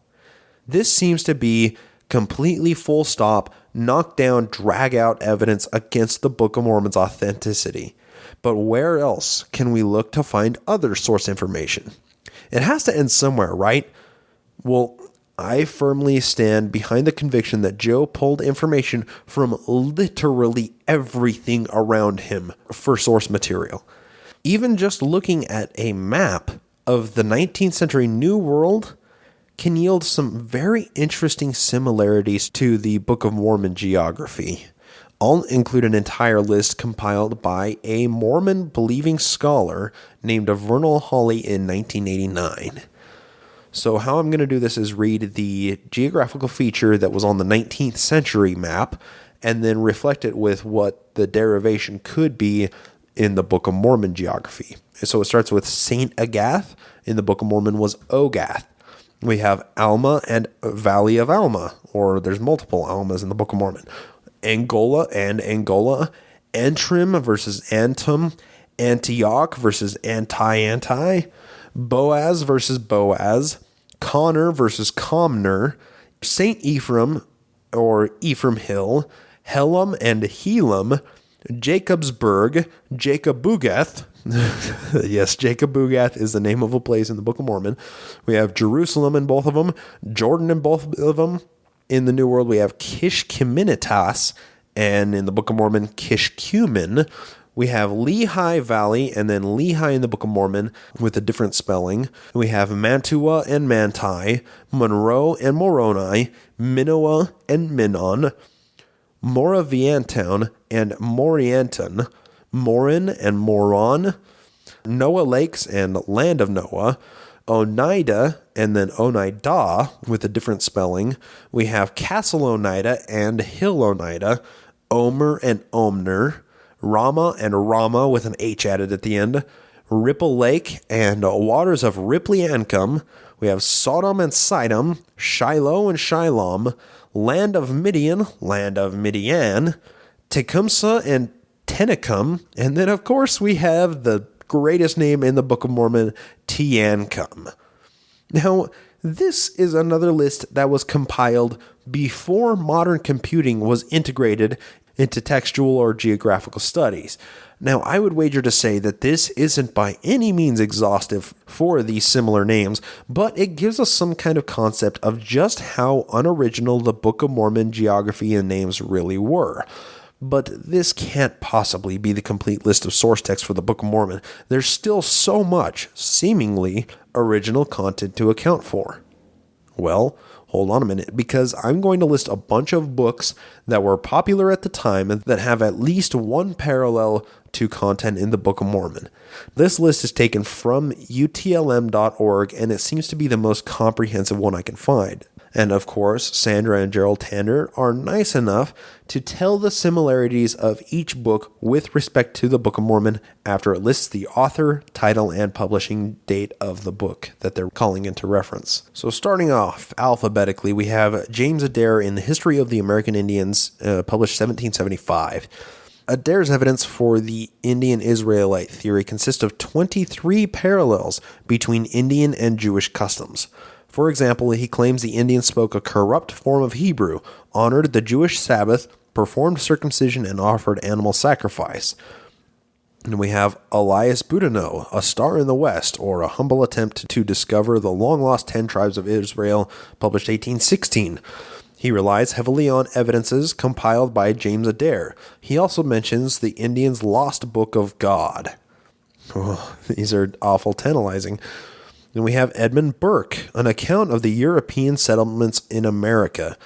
[SPEAKER 6] This seems to be completely full stop, knock down, drag out evidence against the Book of Mormon's authenticity. But where else can we look to find other source information? It has to end somewhere, right? Well, I firmly stand behind the conviction that Joe pulled information from literally everything around him for source material. Even just looking at a map of the 19th century New World can yield some very interesting similarities to the Book of Mormon geography. I'll include an entire list compiled by a Mormon-believing scholar named Vernal Hawley in 1989. So how I'm going to do this is read the geographical feature that was on the 19th century map and then reflect it with what the derivation could be in the Book of Mormon geography. So it starts with St. Agath. In the Book of Mormon was Ogath. We have Alma and Valley of Alma, or there's multiple Almas in the Book of Mormon. Angola and Angola, Antrim versus Antum, Antioch versus Anti, Boaz versus Boaz, Connor versus Comner, St. Ephraim or Ephraim Hill, Helam and Helam, Jacobsburg, Jacobugath. Yes, Jacobugath is the name of a place in the Book of Mormon. We have Jerusalem in both of them, Jordan in both of them. In the New World, we have Kishkiminitas, and in the Book of Mormon, Kishkumen. We have Lehi Valley, and then Lehi in the Book of Mormon with a different spelling. We have Mantua and Manti, Monroe and Moroni, Minoa and Minon, Moraviantown and Morianton, Morin and Moron, Noah Lakes and Land of Noah, Oneida and then Oneida with a different spelling. We have Castle Oneida and Hill Oneida, Omer and Omner, Rama and Rama with an H added at the end, Ripple Lake and Waters of Ripley-Ancum. We have Sodom and Sidom, Shiloh and Shilom, Land of Midian, Land of Midian, Tecumseh and Tenicum, and then of course we have the greatest name in the Book of Mormon, Teancum. Now, this is another list that was compiled before modern computing was integrated into textual or geographical studies. Now, I would wager to say that this isn't by any means exhaustive for these similar names, but it gives us some kind of concept of just how unoriginal the Book of Mormon geography and names really were. But this can't possibly be the complete list of source text for the Book of Mormon. There's still so much, seemingly, original content to account for. Well, hold on a minute, because I'm going to list a bunch of books that were popular at the time that have at least one parallel to content in the Book of Mormon. This list is taken from utlm.org, and it seems to be the most comprehensive one I can find. And of course, Sandra and Gerald Tander are nice enough to tell the similarities of each book with respect to the Book of Mormon after it lists the author, title, and publishing date of the book that they're calling into reference. So starting off alphabetically, we have James Adair in the History of the American Indians, published 1775. Adair's evidence for the Indian Israelite theory consists of 23 parallels between Indian and Jewish customs. For example, he claims the Indians spoke a corrupt form of Hebrew, honored the Jewish Sabbath, performed circumcision, and offered animal sacrifice. And we have Elias Boudinot, A Star in the West, or a humble attempt to discover the long-lost 10 tribes of Israel, published 1816. He relies heavily on evidences compiled by James Adair. He also mentions the Indians' lost Book of God. Oh, these are awful tantalizing. Then we have Edmund Burke, An Account of the European Settlements in America,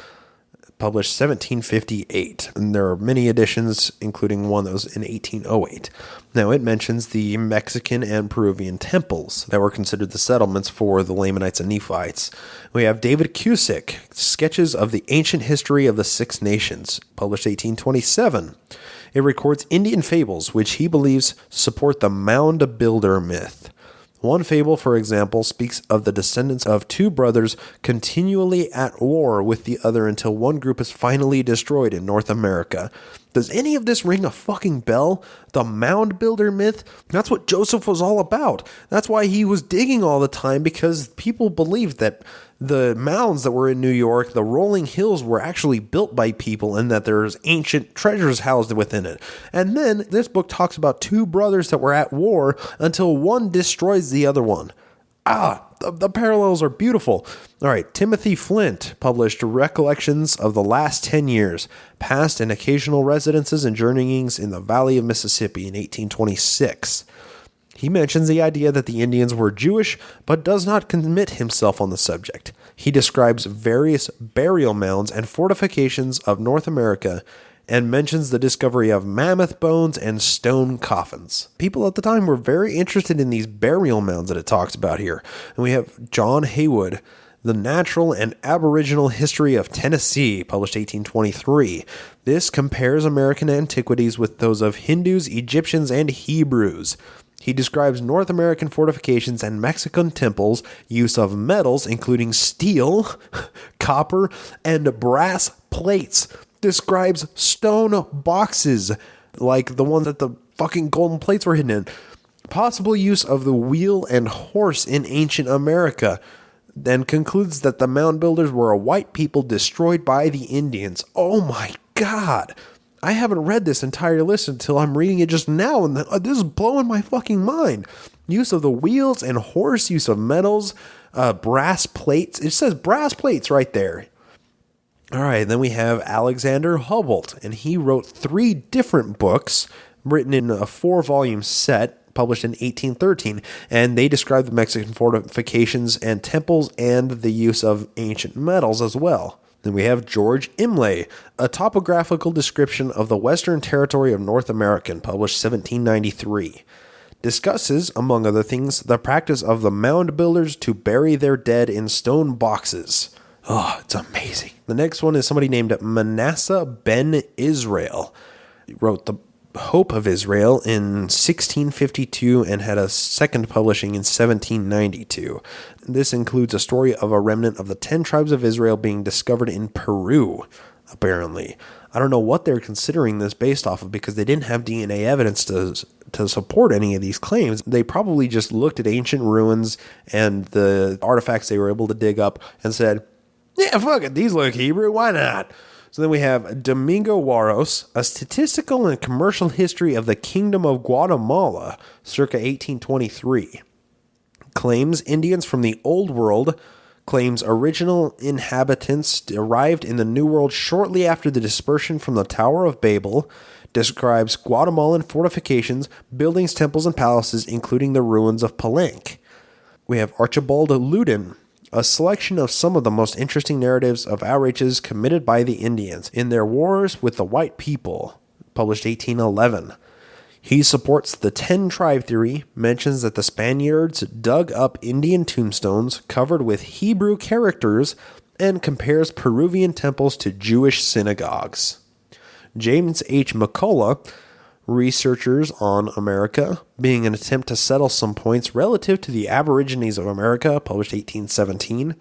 [SPEAKER 6] published 1758. And there are many editions, including one that was in 1808. Now, it mentions the Mexican and Peruvian temples that were considered the settlements for the Lamanites and Nephites. We have David Cusick, Sketches of the Ancient History of the Six Nations, published 1827. It records Indian fables, which he believes support the mound builder myth. One fable, for example, speaks of the descendants of two brothers continually at war with the other until one group is finally destroyed in North America. Does any of this ring a fucking bell? The mound builder myth? That's what Joseph was all about. That's why he was digging all the time, because people believed that the mounds that were in New York, the rolling hills, were actually built by people and that there's ancient treasures housed within it. And then this book talks about two brothers that were at war until one destroys the other one. The parallels are beautiful. All right, Timothy Flint published Recollections of the Last 10 Years, Past and Occasional Residences and Journeyings in the Valley of Mississippi in 1826. He mentions the idea that the Indians were Jewish, but does not commit himself on the subject. He describes various burial mounds and fortifications of North America and mentions the discovery of mammoth bones and stone coffins. People at the time were very interested in these burial mounds that it talks about here. And we have John Haywood, The Natural and Aboriginal History of Tennessee, published 1823. This compares American antiquities with those of Hindus, Egyptians, and Hebrews. He describes North American fortifications and Mexican temples' use of metals, including steel, copper, and brass plates. Describes stone boxes, like the ones that the fucking golden plates were hidden in. Possible use of the wheel and horse in ancient America. Then concludes that the mound builders were a white people destroyed by the Indians. Oh my God! I haven't read this entire list until I'm reading it just now, and this is blowing my fucking mind. Use of the wheels and horse, use of metals, brass plates. It says brass plates right there. All right, then we have Alexander Humboldt, and he wrote 3 different books written in a 4-volume set published in 1813, and they describe the Mexican fortifications and temples and the use of ancient metals as well. Then we have George Imlay, a topographical description of the Western Territory of North America, published 1793. Discusses, among other things, the practice of the mound builders to bury their dead in stone boxes. Oh, it's amazing. The next one is somebody named Manasseh ben Israel. He wrote The Hope of Israel in 1652 and had a second publishing in 1792. This includes a story of a remnant of the 10 tribes of Israel being discovered in Peru, apparently. I don't know what they're considering this based off of, because they didn't have DNA evidence to support any of these claims. They probably just looked at ancient ruins and the artifacts they were able to dig up and said, yeah, fuck it, these look Hebrew, why not? So then we have Domingo Juarez, A Statistical and Commercial History of the Kingdom of Guatemala, circa 1823. Claims Indians from the Old World, claims original inhabitants arrived in the New World shortly after the dispersion from the Tower of Babel, describes Guatemalan fortifications, buildings, temples, and palaces, including the ruins of Palenque. We have Archibald Loudon, a selection of some of the most interesting narratives of outrages committed by the Indians in their wars with the white people, published 1811. He supports the 10-tribe theory, mentions that the Spaniards dug up Indian tombstones covered with Hebrew characters, and compares Peruvian temples to Jewish synagogues. James H. McCullough, Researchers on America, being an attempt to settle some points relative to the Aborigines of America, published 1817.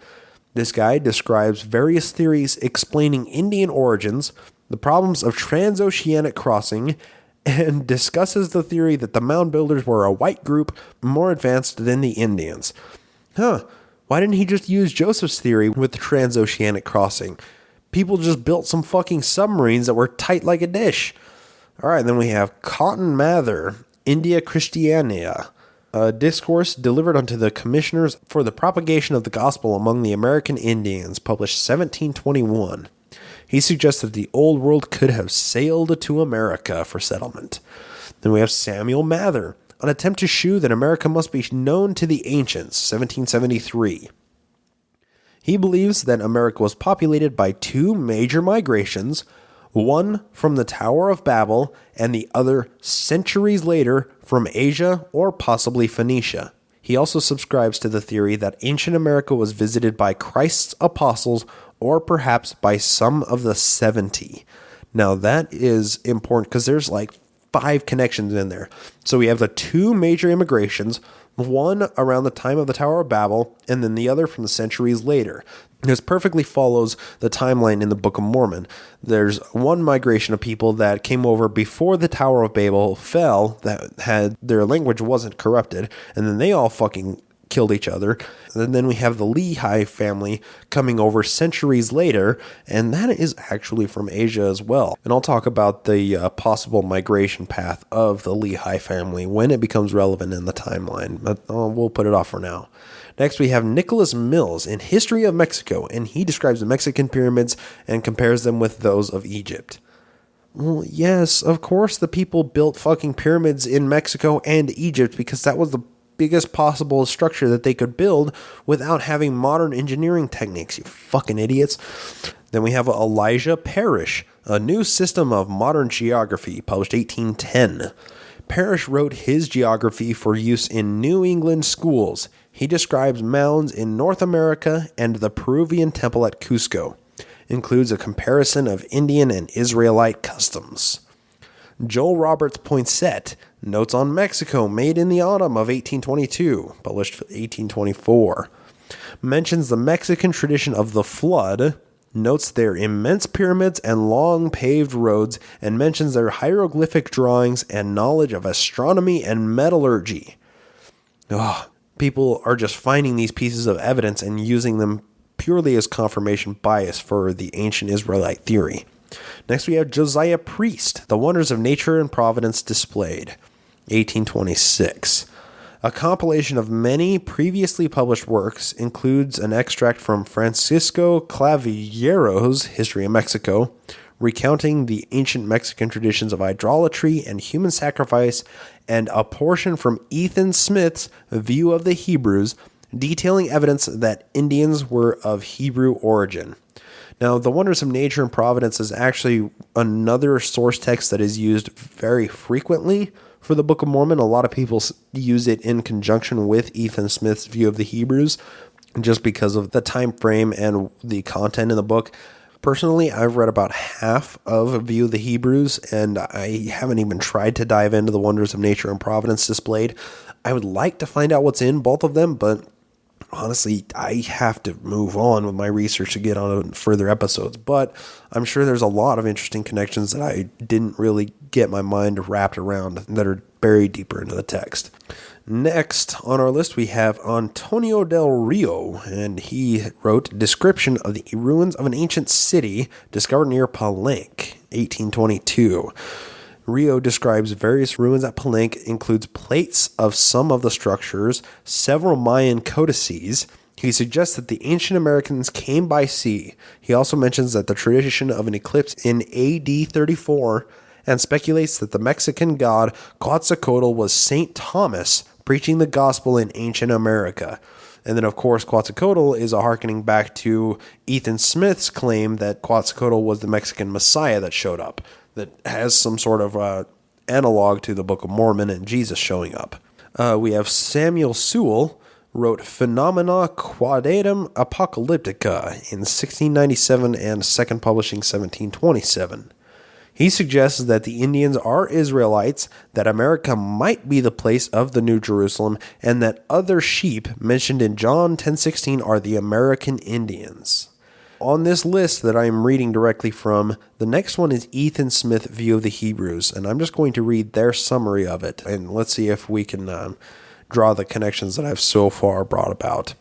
[SPEAKER 6] This guide describes various theories explaining Indian origins, the problems of transoceanic crossing, and discusses the theory that the mound builders were a white group more advanced than the Indians. Why didn't he just use Joseph's theory with the transoceanic crossing? People just built some fucking submarines that were tight like a dish. All right, then we have Cotton Mather, India Christiania, a discourse delivered unto the commissioners for the propagation of the gospel among the American Indians, published 1721. He suggests that the Old World could have sailed to America for settlement. Then we have Samuel Mather, an attempt to shew that America must be known to the ancients, 1773. He believes that America was populated by 2 major migrations, one from the Tower of Babel and the other centuries later from Asia or possibly Phoenicia. He also subscribes to the theory that ancient America was visited by Christ's apostles or perhaps by some of the 70. Now that is important because there's like 5 connections in there. So we have the 2 major immigrations, one around the time of the Tower of Babel, and then the other from the centuries later. This perfectly follows the timeline in the Book of Mormon. There's one migration of people that came over before the Tower of Babel fell, that had their language wasn't corrupted, and then they all fucking killed each other. And then we have the Lehi family coming over centuries later, and that is actually from Asia as well. And I'll talk about the possible migration path of the Lehi family when it becomes relevant in the timeline, but we'll put it off for now. Next, we have Nicholas Mills in History of Mexico, and he describes the Mexican pyramids and compares them with those of Egypt. Well, yes, of course the people built fucking pyramids in Mexico and Egypt because that was the biggest possible structure that they could build without having modern engineering techniques, you fucking idiots. Then we have Elijah Parrish, A New System of Modern Geography, published 1810. Parrish wrote his geography for use in New England schools. He describes mounds in North America and the Peruvian temple at Cusco. Includes a comparison of Indian and Israelite customs. Joel Roberts Poinsett, Notes on Mexico, made in the autumn of 1822, published 1824. Mentions the Mexican tradition of the flood, notes their immense pyramids and long paved roads, and mentions their hieroglyphic drawings and knowledge of astronomy and metallurgy. People are just finding these pieces of evidence and using them purely as confirmation bias for the ancient Israelite theory. Next, we have Josiah Priest, The Wonders of Nature and Providence Displayed, 1826. A compilation of many previously published works includes an extract from Francisco Claviero's History of Mexico, recounting the ancient Mexican traditions of idolatry and human sacrifice, and a portion from Ethan Smith's View of the Hebrews, detailing evidence that Indians were of Hebrew origin. Now, The Wonders of Nature and Providence is actually another source text that is used very frequently for the Book of Mormon. A lot of people use it in conjunction with Ethan Smith's View of the Hebrews, just because of the time frame and the content in the book. Personally, I've read about half of View of the Hebrews, and I haven't even tried to dive into The Wonders of Nature and Providence Displayed. I would like to find out what's in both of them, but honestly, I have to move on with my research to get on further episodes. But I'm sure there's a lot of interesting connections that I didn't really get my mind wrapped around that are buried deeper into the text. Next on our list, we have Antonio del Rio, and he wrote Description of the Ruins of an Ancient City Discovered near Palenque, 1822. Rio describes various ruins at Palenque, includes plates of some of the structures, several Mayan codices. He suggests that the ancient Americans came by sea. He also mentions that the tradition of an eclipse in AD 34, and speculates that the Mexican god Quetzalcoatl was St. Thomas, preaching the gospel in ancient America. And then, of course, Quetzalcoatl is a hearkening back to Ethan Smith's claim that Quetzalcoatl was the Mexican Messiah that showed up, that has some sort of analog to the Book of Mormon and Jesus showing up. We have Samuel Sewell, wrote Phenomena Quadratum Apocalyptica in 1697 and second publishing 1727. He suggests that the Indians are Israelites, that America might be the place of the New Jerusalem, and that other sheep mentioned in John 10:16 are the American Indians. On this list that I am reading directly from, the next one is Ethan Smith View of the Hebrews, and I'm just going to read their summary of it, and let's see if we can draw the connections that I've so far brought about.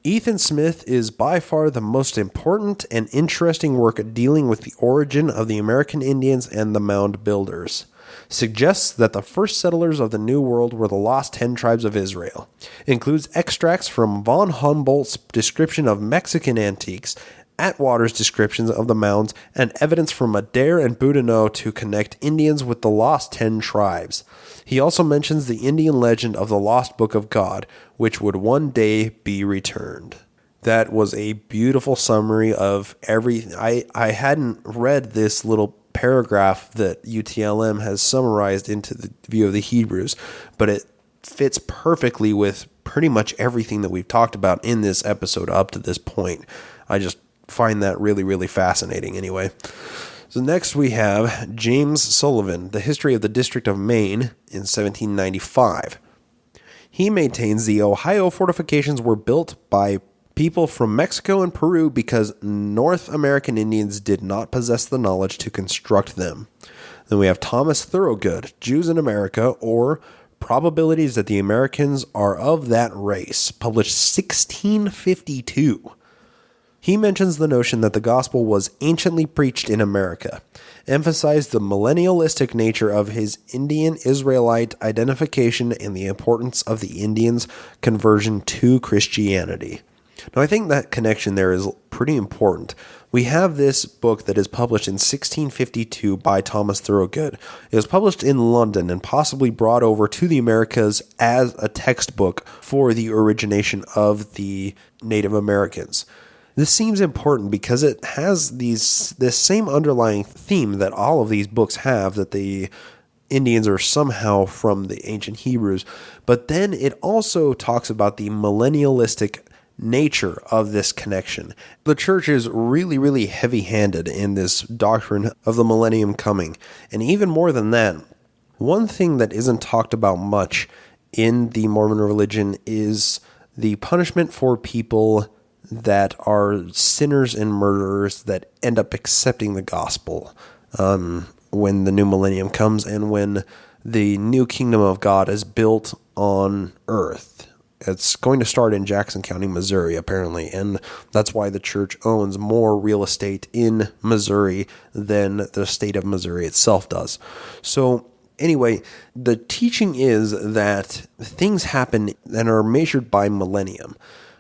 [SPEAKER 6] Ethan Smith is by far the most important and interesting work dealing with the origin of the American Indians and the mound builders. Suggests that the first settlers of the New World were the lost 10 tribes of Israel. Includes extracts from von Humboldt's description of Mexican antiques, Atwater's descriptions of the mounds, and evidence from Adair and Boudinot to connect Indians with the lost 10 tribes. He also mentions the Indian legend of the lost Book of God, which would one day be returned. That was a beautiful summary of everything. I hadn't read this little paragraph that UTLM has summarized into the View of the Hebrews, but it fits perfectly with pretty much everything that we've talked about in this episode up to this point. I just find that really, really fascinating anyway. So next we have James Sullivan, The History of the District of Maine in 1795. He maintains the Ohio fortifications were built by people from Mexico and Peru because North American Indians did not possess the knowledge to construct them. Then we have Thomas Thorogood, Jews in America, or Probabilities that the Americans are of that race, published 1652. He mentions the notion that the gospel was anciently preached in America, emphasized the millennialistic nature of his Indian Israelite identification and the importance of the Indians' conversion to Christianity. Now, I think that connection there is pretty important. We have this book that is published in 1652 by Thomas Thorogood. It was published in London and possibly brought over to the Americas as a textbook for the origination of the Native Americans. This seems important because it has this same underlying theme that all of these books have, that the Indians are somehow from the ancient Hebrews, but then it also talks about the millennialistic nature of this connection. The church is really, really heavy-handed in this doctrine of the millennium coming, and even more than that, one thing that isn't talked about much in the Mormon religion is the punishment for people that are sinners and murderers that end up accepting the gospel when the new millennium comes and when the new kingdom of God is built on earth. It's going to start in Jackson County, Missouri, apparently, and that's why the church owns more real estate in Missouri than the state of Missouri itself does. So anyway, the teaching is that things happen and are measured by millennium.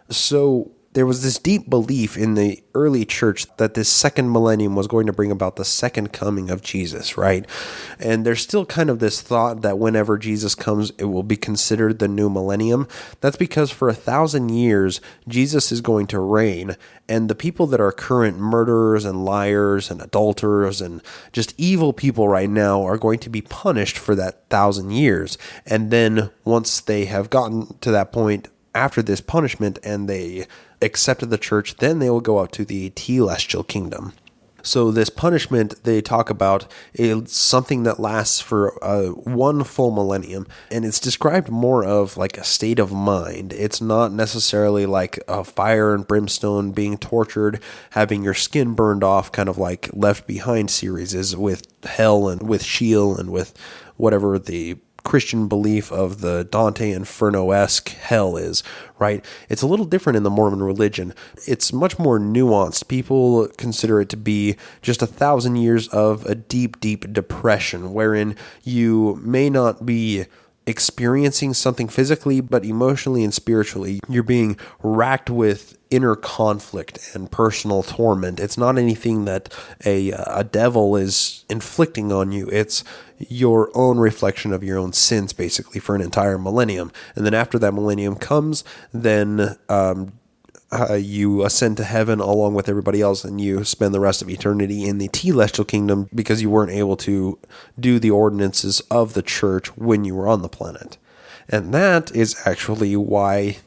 [SPEAKER 6] So there was this deep belief in the early church that this second millennium was going to bring about the second coming of Jesus, right? And there's still kind of this thought that whenever Jesus comes, it will be considered the new millennium. That's because for 1,000 years, Jesus is going to reign, and the people that are current murderers and liars and adulterers and just evil people right now are going to be punished for that 1,000 years. And then once they have gotten to that point, after this punishment and they accepted the church, then they will go up to the telestial kingdom. So this punishment they talk about is something that lasts for one full millennium, and it's described more of like a state of mind. It's not necessarily like a fire and brimstone, being tortured, having your skin burned off, kind of like Left Behind series is with hell and with Sheol and with whatever the Christian belief of the Dante Inferno-esque hell is, right? It's a little different in the Mormon religion. It's much more nuanced. People consider it to be just 1,000 years of a deep, deep depression, wherein you may not be experiencing something physically, but emotionally and spiritually, you're being racked with inner conflict and personal torment. It's not anything that a devil is inflicting on you. It's your own reflection of your own sins, basically, for an entire millennium. And then after that millennium comes, then you ascend to heaven along with everybody else, and you spend the rest of eternity in the telestial kingdom because you weren't able to do the ordinances of the church when you were on the planet. And that is actually why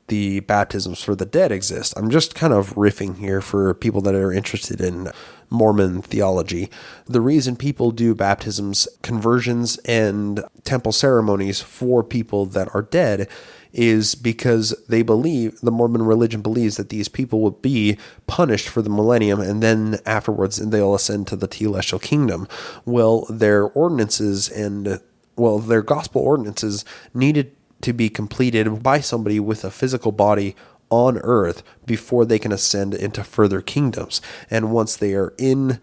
[SPEAKER 6] the baptisms for the dead exist. I'm just kind of riffing here for people that are interested in Mormon theology. The reason people do baptisms, conversions, and temple ceremonies for people that are dead is because they believe, the Mormon religion believes, that these people will be punished for the millennium, and then afterwards they'll ascend to the telestial kingdom. Well, their ordinances their gospel ordinances needed to be completed by somebody with a physical body on earth before they can ascend into further kingdoms. And once they are in,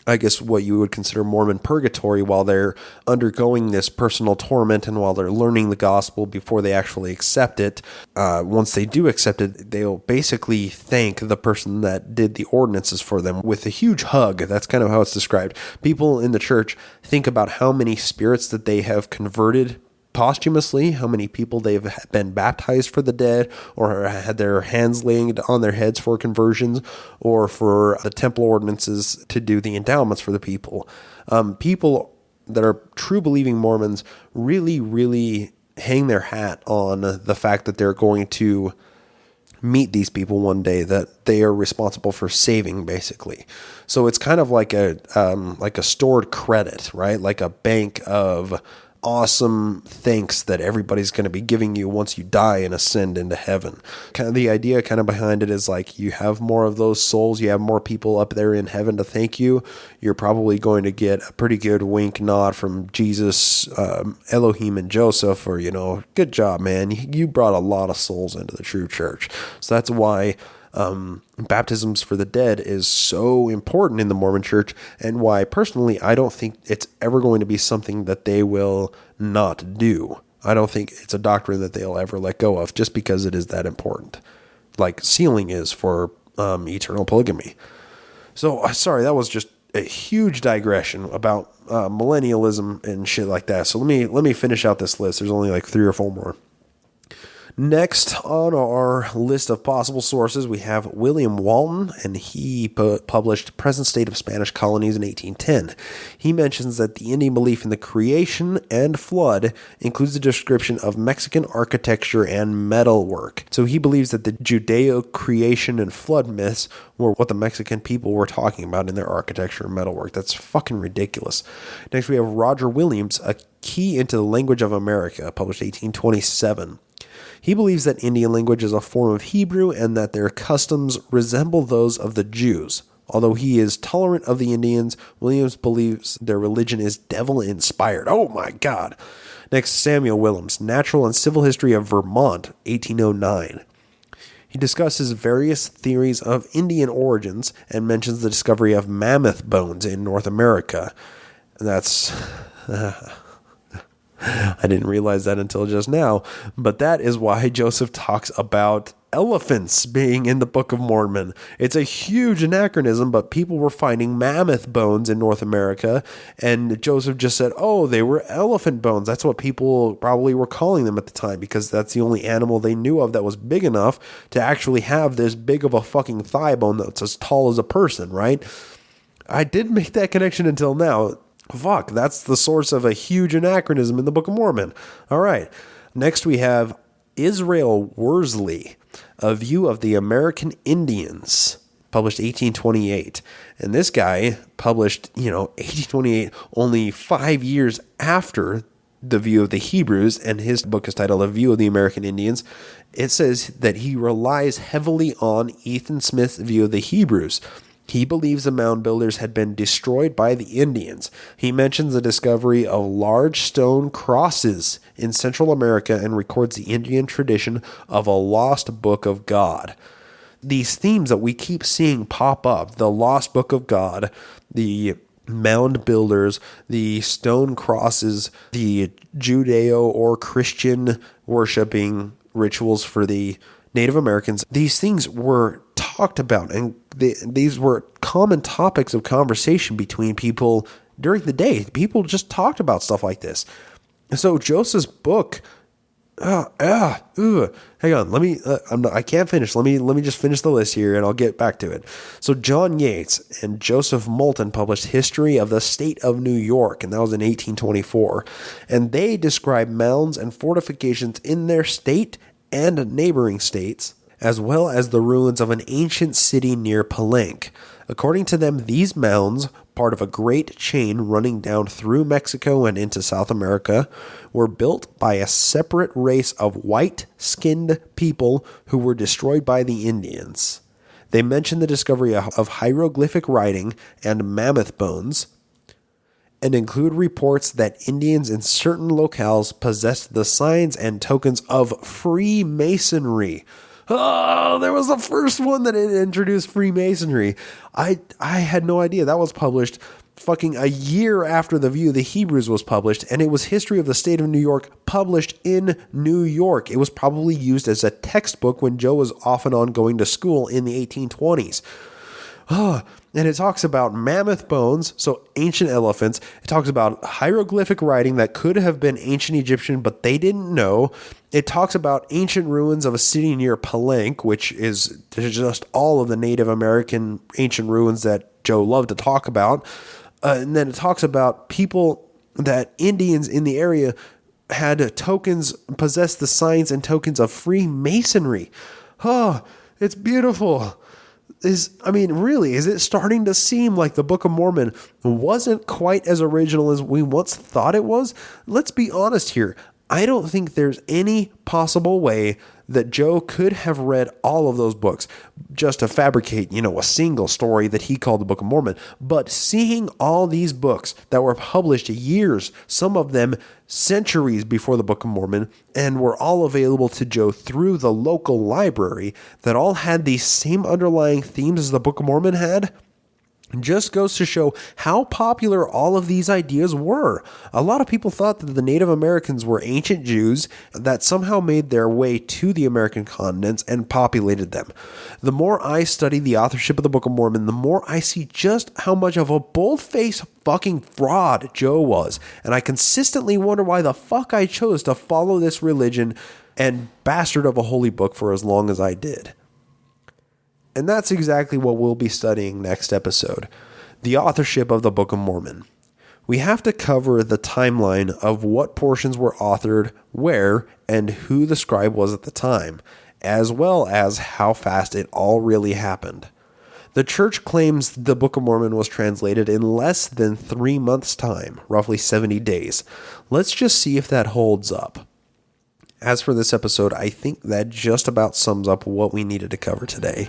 [SPEAKER 6] I guess, what you would consider Mormon purgatory, while they're undergoing this personal torment and while they're learning the gospel before they actually accept it, once they do accept it, they'll basically thank the person that did the ordinances for them with a huge hug. That's kind of how it's described. People in the church think about how many spirits that they have converted posthumously, how many people they've been baptized for the dead, or had their hands laid on their heads for conversions, or for the temple ordinances to do the endowments for the people. People that are true believing Mormons really, really hang their hat on the fact that they're going to meet these people one day that they are responsible for saving, basically. So it's kind of like a stored credit, right? Like a bank of awesome thanks that everybody's going to be giving you once you die and ascend into heaven. Kind of the idea kind of behind it is like, you have more of those souls, you have more people up there in heaven to thank you. You're probably going to get a pretty good wink nod from Jesus, Elohim, and Joseph, or, good job, man. You brought a lot of souls into the true church. So that's why baptisms for the dead is so important in the Mormon church, and why personally I don't think it's ever going to be something that they will not do. I don't think it's a doctrine that they'll ever let go of, just because it is that important, like sealing is for eternal polygamy. So sorry, that was just a huge digression about millennialism and shit like that. So let me finish out this list. There's only like 3 or 4 more. Next on our list of possible sources, we have William Walton, and he published Present State of Spanish Colonies in 1810. He mentions that the Indian belief in the creation and flood includes a description of Mexican architecture and metalwork. So he believes that the Judeo-creation and flood myths were what the Mexican people were talking about in their architecture and metalwork. That's fucking ridiculous. Next, we have Roger Williams, A Key into the Language of America, published 1827. He believes that Indian language is a form of Hebrew and that their customs resemble those of the Jews. Although he is tolerant of the Indians, Williams believes their religion is devil-inspired. Oh my God. Next, Samuel Willems, Natural and Civil History of Vermont, 1809. He discusses various theories of Indian origins and mentions the discovery of mammoth bones in North America. That's... I didn't realize that until just now, but that is why Joseph talks about elephants being in the Book of Mormon. It's a huge anachronism, but people were finding mammoth bones in North America, and Joseph just said, oh, they were elephant bones. That's what people probably were calling them at the time, because that's the only animal they knew of that was big enough to actually have this big of a fucking thigh bone that's as tall as a person, right? I didn't make that connection until now. Fuck, that's the source of a huge anachronism in the Book of Mormon. All right. Next we have Israel Worsley, A View of the American Indians, published 1828. And this guy published, 1828, only 5 years after The View of the Hebrews, and his book is titled A View of the American Indians. It says that he relies heavily on Ethan Smith's View of the Hebrews. He believes the mound builders had been destroyed by the Indians. He mentions the discovery of large stone crosses in Central America and records the Indian tradition of a lost book of God. These themes that we keep seeing pop up, the lost book of God, the mound builders, the stone crosses, the Judeo or Christian worshiping rituals for the Native Americans, these things were talked about, and these were common topics of conversation between people during the day. People just talked about stuff like this. So Joseph's book, hang on, I can't finish. Let me just finish the list here, and I'll get back to it. So John Yates and Joseph Moulton published History of the State of New York, and that was in 1824. And they describe mounds and fortifications in their state and neighboring states, as well as the ruins of an ancient city near Palenque. According to them, these mounds, part of a great chain running down through Mexico and into South America, were built by a separate race of white-skinned people who were destroyed by the Indians. They mention the discovery of hieroglyphic writing and mammoth bones, and include reports that Indians in certain locales possessed the signs and tokens of Freemasonry. Oh, there was the first one that introduced Freemasonry. I had no idea. That was published fucking a year after The View of the Hebrews was published, and it was History of the State of New York published in New York. It was probably used as a textbook when Joe was off and on going to school in the 1820s. And it talks about mammoth bones, so ancient elephants. It talks about hieroglyphic writing that could have been ancient Egyptian, but they didn't know. It talks about ancient ruins of a city near Palenque, which is just all of the Native American ancient ruins that Joe loved to talk about. And then it talks about people that Indians in the area had tokens, possessed the signs and tokens of Freemasonry. Oh, it's beautiful. Is it starting to seem like the Book of Mormon wasn't quite as original as we once thought it was? Let's be honest here. I don't think there's any possible way that Joe could have read all of those books just to fabricate, a single story that he called the Book of Mormon. But seeing all these books that were published years, some of them centuries before the Book of Mormon, and were all available to Joe through the local library that all had these same underlying themes as the Book of Mormon had, just goes to show how popular all of these ideas were. A lot of people thought that the Native Americans were ancient Jews that somehow made their way to the American continents and populated them. The more I study the authorship of the Book of Mormon, the more I see just how much of a bold-faced fucking fraud Joe was. And I consistently wonder why the fuck I chose to follow this religion and bastard of a holy book for as long as I did. And that's exactly what we'll be studying next episode, the authorship of the Book of Mormon. We have to cover the timeline of what portions were authored, where, and who the scribe was at the time, as well as how fast it all really happened. The church claims the Book of Mormon was translated in less than 3 months' time, roughly 70 days. Let's just see if that holds up. As for this episode, I think that just about sums up what we needed to cover today.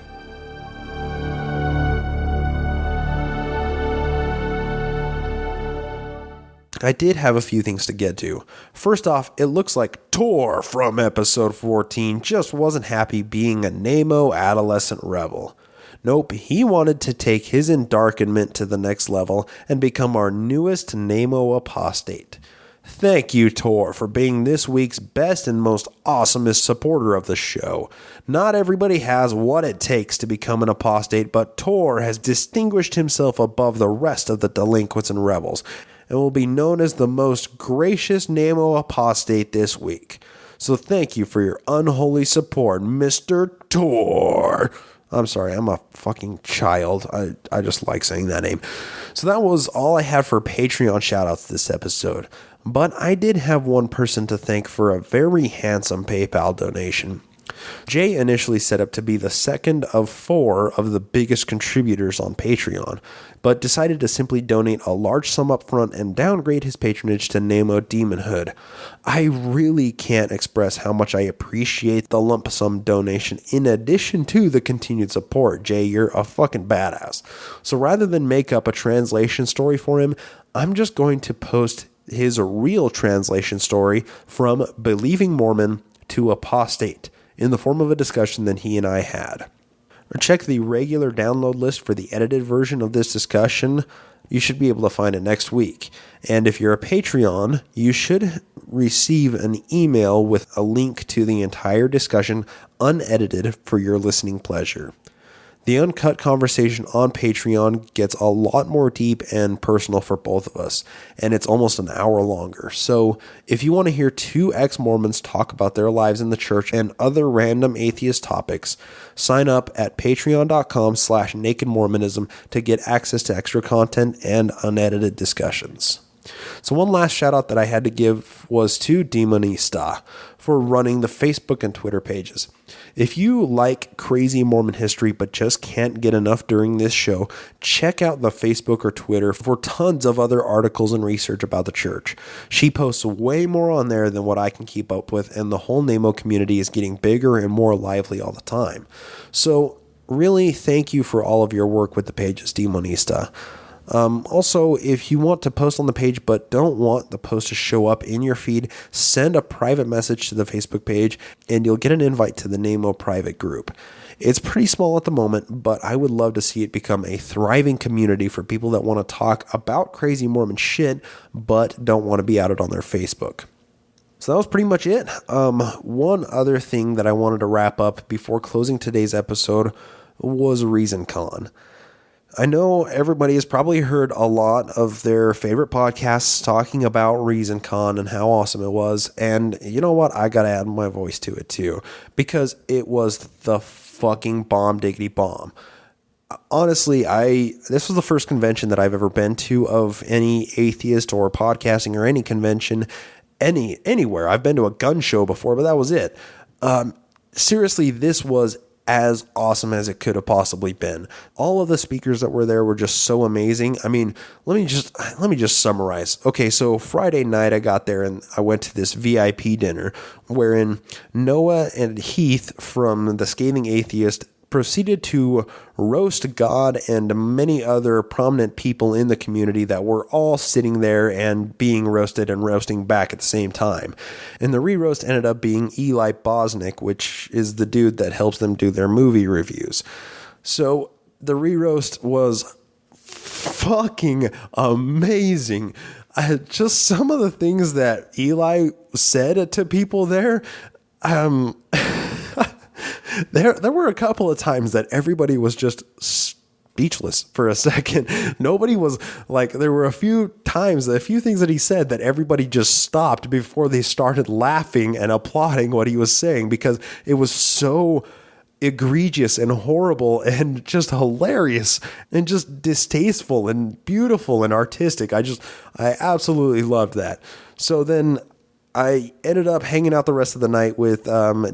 [SPEAKER 6] I did have a few things to get to. First off, it looks like Tor from episode 14 just wasn't happy being a Nemo adolescent rebel. Nope, he wanted to take his endarkenment to the next level and become our newest Nemo apostate. Thank you, Tor, for being this week's best and most awesomest supporter of the show. Not everybody has what it takes to become an apostate, but Tor has distinguished himself above the rest of the delinquents and rebels, and will be known as the most gracious Nemo apostate this week. So thank you for your unholy support, Mr. Tor. I'm sorry, I'm a fucking child. I just like saying that name. So that was all I had for Patreon shoutouts this episode. But I did have one person to thank for a very handsome PayPal donation. Jay initially set up to be the second of 4 of the biggest contributors on Patreon, but decided to simply donate a large sum up front and downgrade his patronage to Nemo Demonhood. I really can't express how much I appreciate the lump sum donation in addition to the continued support. Jay, you're a fucking badass. So rather than make up a translation story for him, I'm just going to post his real translation story from Believing Mormon to Apostate in the form of a discussion that he and I had. Or check the regular download list for the edited version of this discussion. You should be able to find it next week. And if you're a Patreon, you should receive an email with a link to the entire discussion unedited for your listening pleasure. The uncut conversation on Patreon gets a lot more deep and personal for both of us, and it's almost an hour longer. So if you want to hear 2 ex-Mormons talk about their lives in the church and other random atheist topics, sign up at patreon.com/nakedmormonism to get access to extra content and unedited discussions. So one last shout out that I had to give was to Demonista for running the Facebook and Twitter pages. If you like crazy Mormon history but just can't get enough during this show, check out the Facebook or Twitter for tons of other articles and research about the church. She posts way more on there than what I can keep up with, and the whole Nemo community is getting bigger and more lively all the time. So really, thank you for all of your work with the pages, Demonista. Also, if you want to post on the page but don't want the post to show up in your feed, send a private message to the Facebook page and you'll get an invite to the Nemo private group. It's pretty small at the moment, but I would love to see it become a thriving community for people that want to talk about crazy Mormon shit but don't want to be outed on their Facebook. So that was pretty much it. One other thing that I wanted to wrap up before closing today's episode was ReasonCon. I know everybody has probably heard a lot of their favorite podcasts talking about ReasonCon and how awesome it was. And you know what? I got to add my voice to it too, because it was the fucking bomb diggity bomb. Honestly, this was the first convention that I've ever been to of any atheist or podcasting or any convention anywhere. I've been to a gun show before, but that was it. Seriously, this was as awesome as it could have possibly been. All of the speakers that were there were just so amazing. I mean, let me just summarize. Okay, so Friday night I got there and I went to this VIP dinner wherein Noah and Heath from The Scathing Atheist proceeded to roast God and many other prominent people in the community that were all sitting there and being roasted and roasting back at the same time. And the re-roast ended up being Eli Bosnick, which is the dude that helps them do their movie reviews. So the re-roast was fucking amazing. Just some of the things that Eli said to people there, There were a couple of times that everybody was just speechless for a second. Nobody was like, there were a few things that he said that everybody just stopped before they started laughing and applauding what he was saying, because it was so egregious and horrible and just hilarious and just distasteful and beautiful and artistic. I absolutely loved that. So then I ended up hanging out the rest of the night with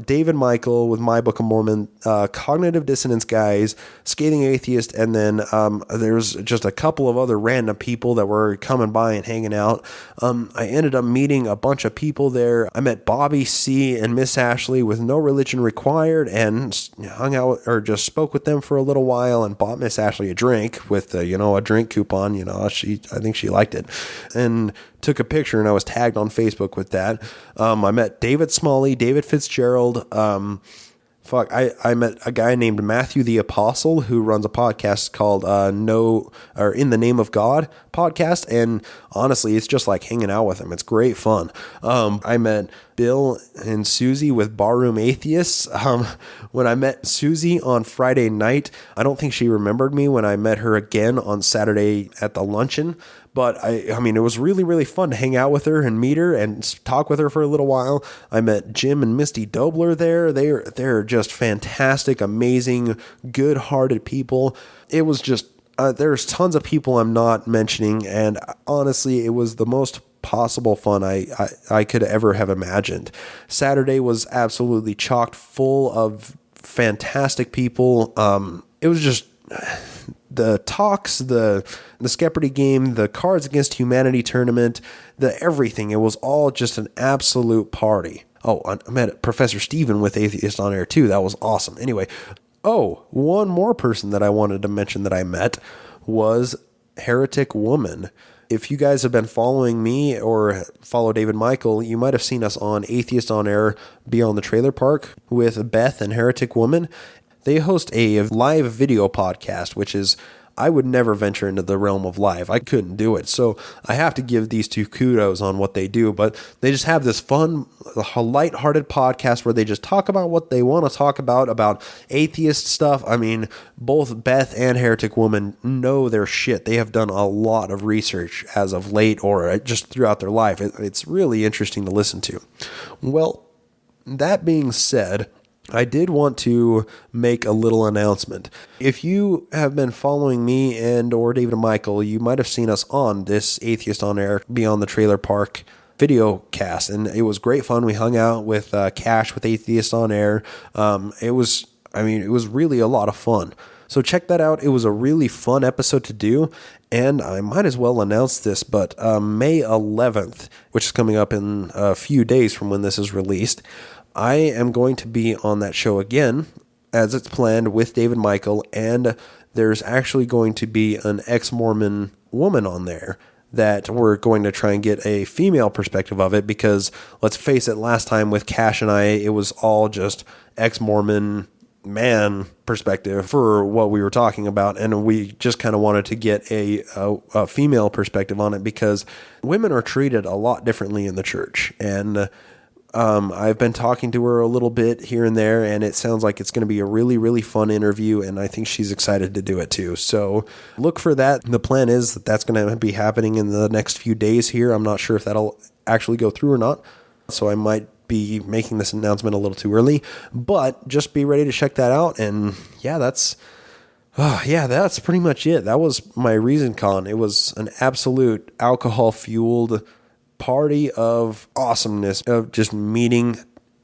[SPEAKER 6] David Michael, with my Book of Mormon, Cognitive Dissonance guys, Scathing Atheist, and then there's just a couple of other random people that were coming by and hanging out. I ended up meeting a bunch of people there. I met Bobby C. and Miss Ashley with No Religion Required, and hung out or just spoke with them for a little while, and bought Miss Ashley a drink with a drink coupon. I think she liked it, and took a picture, and I was tagged on Facebook with that. I met David Smalley, David Fitzgerald. I met a guy named Matthew the Apostle who runs a podcast called In the Name of God podcast. And honestly, it's just like hanging out with him. It's great fun. I met Bill and Susie with Barroom Atheists. When I met Susie on Friday night, I don't think she remembered me when I met her again on Saturday at the luncheon. But I mean, it was really, really fun to hang out with her and meet her and talk with her for a little while. I met Jim and Misty Dobler there. They're just fantastic, amazing, good-hearted people. It was just, there's tons of people I'm not mentioning, and honestly, it was the most possible fun I could ever have imagined. Saturday was absolutely chocked full of fantastic people. It was just the talks, the Skepperty game, the Cards Against Humanity tournament, the everything. It was all just an absolute party. Oh, I met Professor Steven with Atheist on Air too. That was awesome. Anyway, one more person that I wanted to mention that I met was Heretic Woman. If you guys have been following me or follow David Michael, you might have seen us on Atheist on Air Beyond the Trailer Park with Beth and Heretic Woman. They host a live video podcast, which is, I would never venture into the realm of live. I couldn't do it. So I have to give these two kudos on what they do. But they just have this fun, lighthearted podcast where they just talk about what they want to talk about atheist stuff. I mean, both Beth and Heretic Woman know their shit. They have done a lot of research as of late or just throughout their life. It's really interesting to listen to. Well, that being said, I did want to make a little announcement. If you have been following me and or David and Michael, you might have seen us on this Atheist on Air Beyond the Trailer Park video cast, and it was great fun. We hung out with Cash with Atheist on Air. It was really a lot of fun. So check that out. It was a really fun episode to do, and I might as well announce this, but May 11th, which is coming up in a few days from when this is released, I am going to be on that show again, as it's planned, with David Michael, and there's actually going to be an ex-Mormon woman on there that we're going to try and get a female perspective of it, because let's face it, last time with Cash and I, it was all just ex-Mormon man perspective for what we were talking about, and we just kind of wanted to get a female perspective on it, because women are treated a lot differently in the church, and I've been talking to her a little bit here and there, and it sounds like it's going to be a really, really fun interview, and I think she's excited to do it too. So look for that. The plan is that that's going to be happening in the next few days here. I'm not sure if that'll actually go through or not, so I might be making this announcement a little too early, but just be ready to check that out. And that's pretty much it. That was my ReasonCon. It was an absolute alcohol-fueled party of awesomeness, of just meeting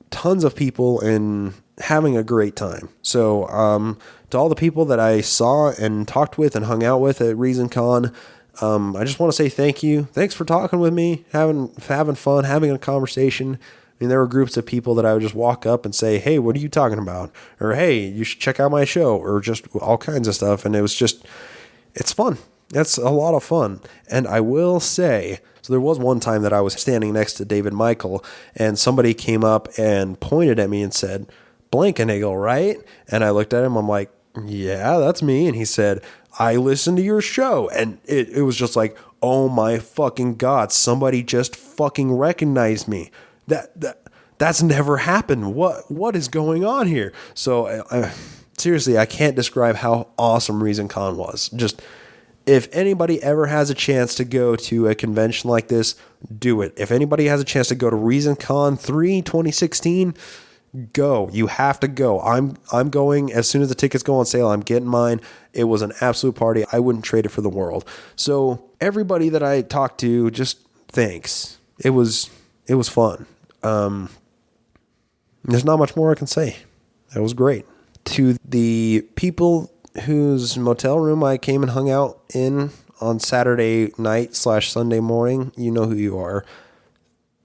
[SPEAKER 6] tons of people and having a great time. So to all the people that I saw and talked with and hung out with at ReasonCon, I just want to say thank you. Thanks for talking with me, having fun, having a conversation. I mean, there were groups of people that I would just walk up and say, hey, what are you talking about? Or, hey, you should check out my show, or just all kinds of stuff. And it's fun. That's a lot of fun. And I will say, so there was one time that I was standing next to David Michael, and somebody came up and pointed at me and said, Blankenagel, right? And I looked at him, I'm like, yeah, that's me. And he said, I listened to your show. And it was just like, oh my fucking God, somebody just fucking recognized me. That's never happened. What is going on here? So seriously, I can't describe how awesome ReasonCon was. Just, if anybody ever has a chance to go to a convention like this, do it. If anybody has a chance to go to ReasonCon 3 2016, go. You have to go. I'm going as soon as the tickets go on sale. I'm getting mine. It was an absolute party. I wouldn't trade it for the world. So everybody that I talked to, just thanks. It was it was fun. There's not much more I can say. That was great. To the people whose motel room I came and hung out in on Saturday night / Sunday morning, you know who you are.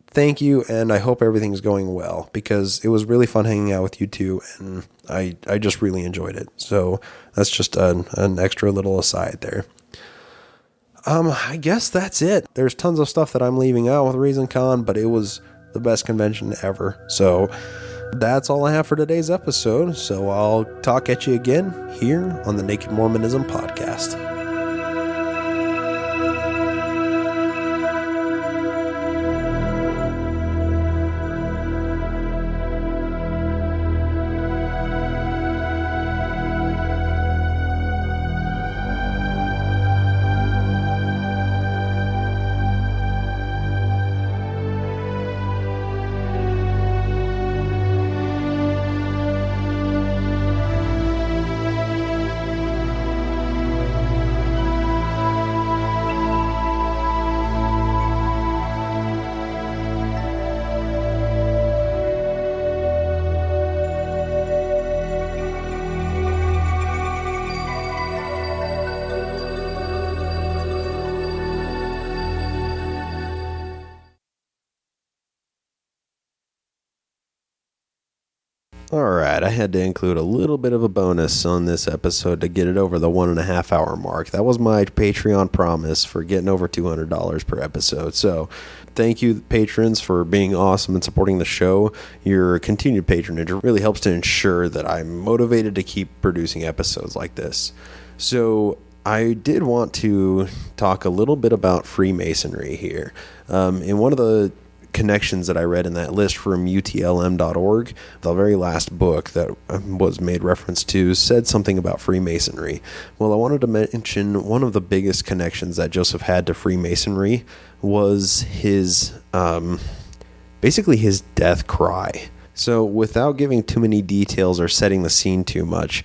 [SPEAKER 6] Thank you, and I hope everything's going well, because it was really fun hanging out with you two, and I just really enjoyed it. So that's just an extra little aside there. I guess that's it. There's tons of stuff that I'm leaving out with Reason Con, but it was the best convention ever. So that's all I have for today's episode. So I'll talk at you again here on the Naked Mormonism Podcast. Alright, I had to include a little bit of a bonus on this episode to get it over the 1.5 hour mark. That was my Patreon promise for getting over $200 per episode. So thank you, patrons, for being awesome and supporting the show. Your continued patronage really helps to ensure that I'm motivated to keep producing episodes like this. So I did want to talk a little bit about Freemasonry here. In one of the connections that I read in that list from utlm.org, the very last book that was made reference to said something about Freemasonry. Well, I wanted to mention one of the biggest connections that Joseph had to Freemasonry was his, basically his death cry. So without giving too many details or setting the scene too much,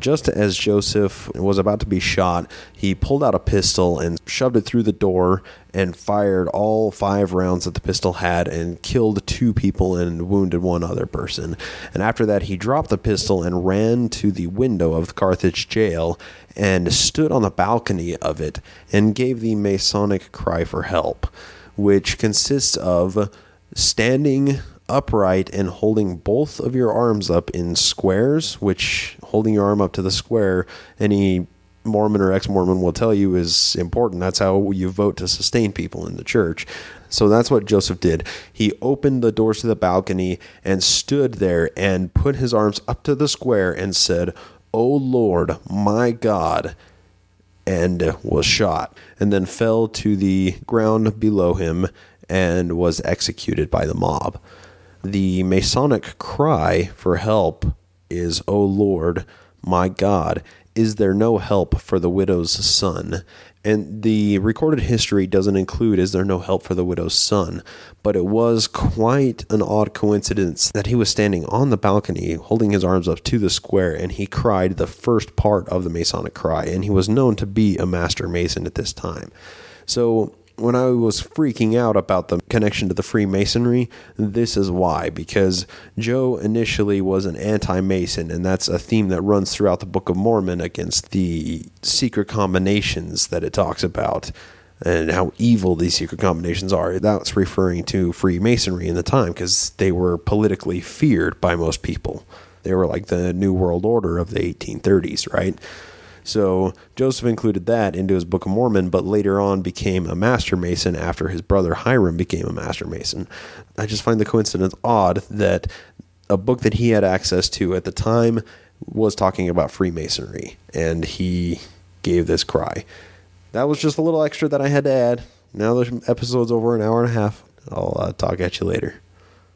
[SPEAKER 6] just as Joseph was about to be shot, he pulled out a pistol and shoved it through the door and fired all 5 rounds that the pistol had and killed 2 people and wounded 1 other person. And after that, he dropped the pistol and ran to the window of the Carthage jail and stood on the balcony of it and gave the Masonic cry for help, which consists of standing upright and holding both of your arms up in squares, which holding your arm up to the square, any Mormon or ex-Mormon will tell you is important. That's how you vote to sustain people in the church. So that's what Joseph did. He opened the doors to the balcony and stood there and put his arms up to the square and said, "O Lord, my God," and was shot, and then fell to the ground below him and was executed by the mob. The Masonic cry for help is, "O Lord, my God, is there no help for the widow's son?" And the recorded history doesn't include "is there no help for the widow's son," but it was quite an odd coincidence that he was standing on the balcony holding his arms up to the square, and he cried the first part of the Masonic cry, and he was known to be a master Mason at this time. So when I was freaking out about the connection to the Freemasonry, this is why. Because Joe initially was an anti-Mason, and that's a theme that runs throughout the Book of Mormon against the secret combinations that it talks about and how evil these secret combinations are. That's referring to Freemasonry in the time, because they were politically feared by most people. They were like the New World Order of the 1830s, right? So Joseph included that into his Book of Mormon, but later on became a Master Mason after his brother Hiram became a Master Mason. I just find the coincidence odd that a book that he had access to at the time was talking about Freemasonry, and he gave this cry. That was just a little extra that I had to add. Now the episode's over an hour and a half. I'll talk at you later.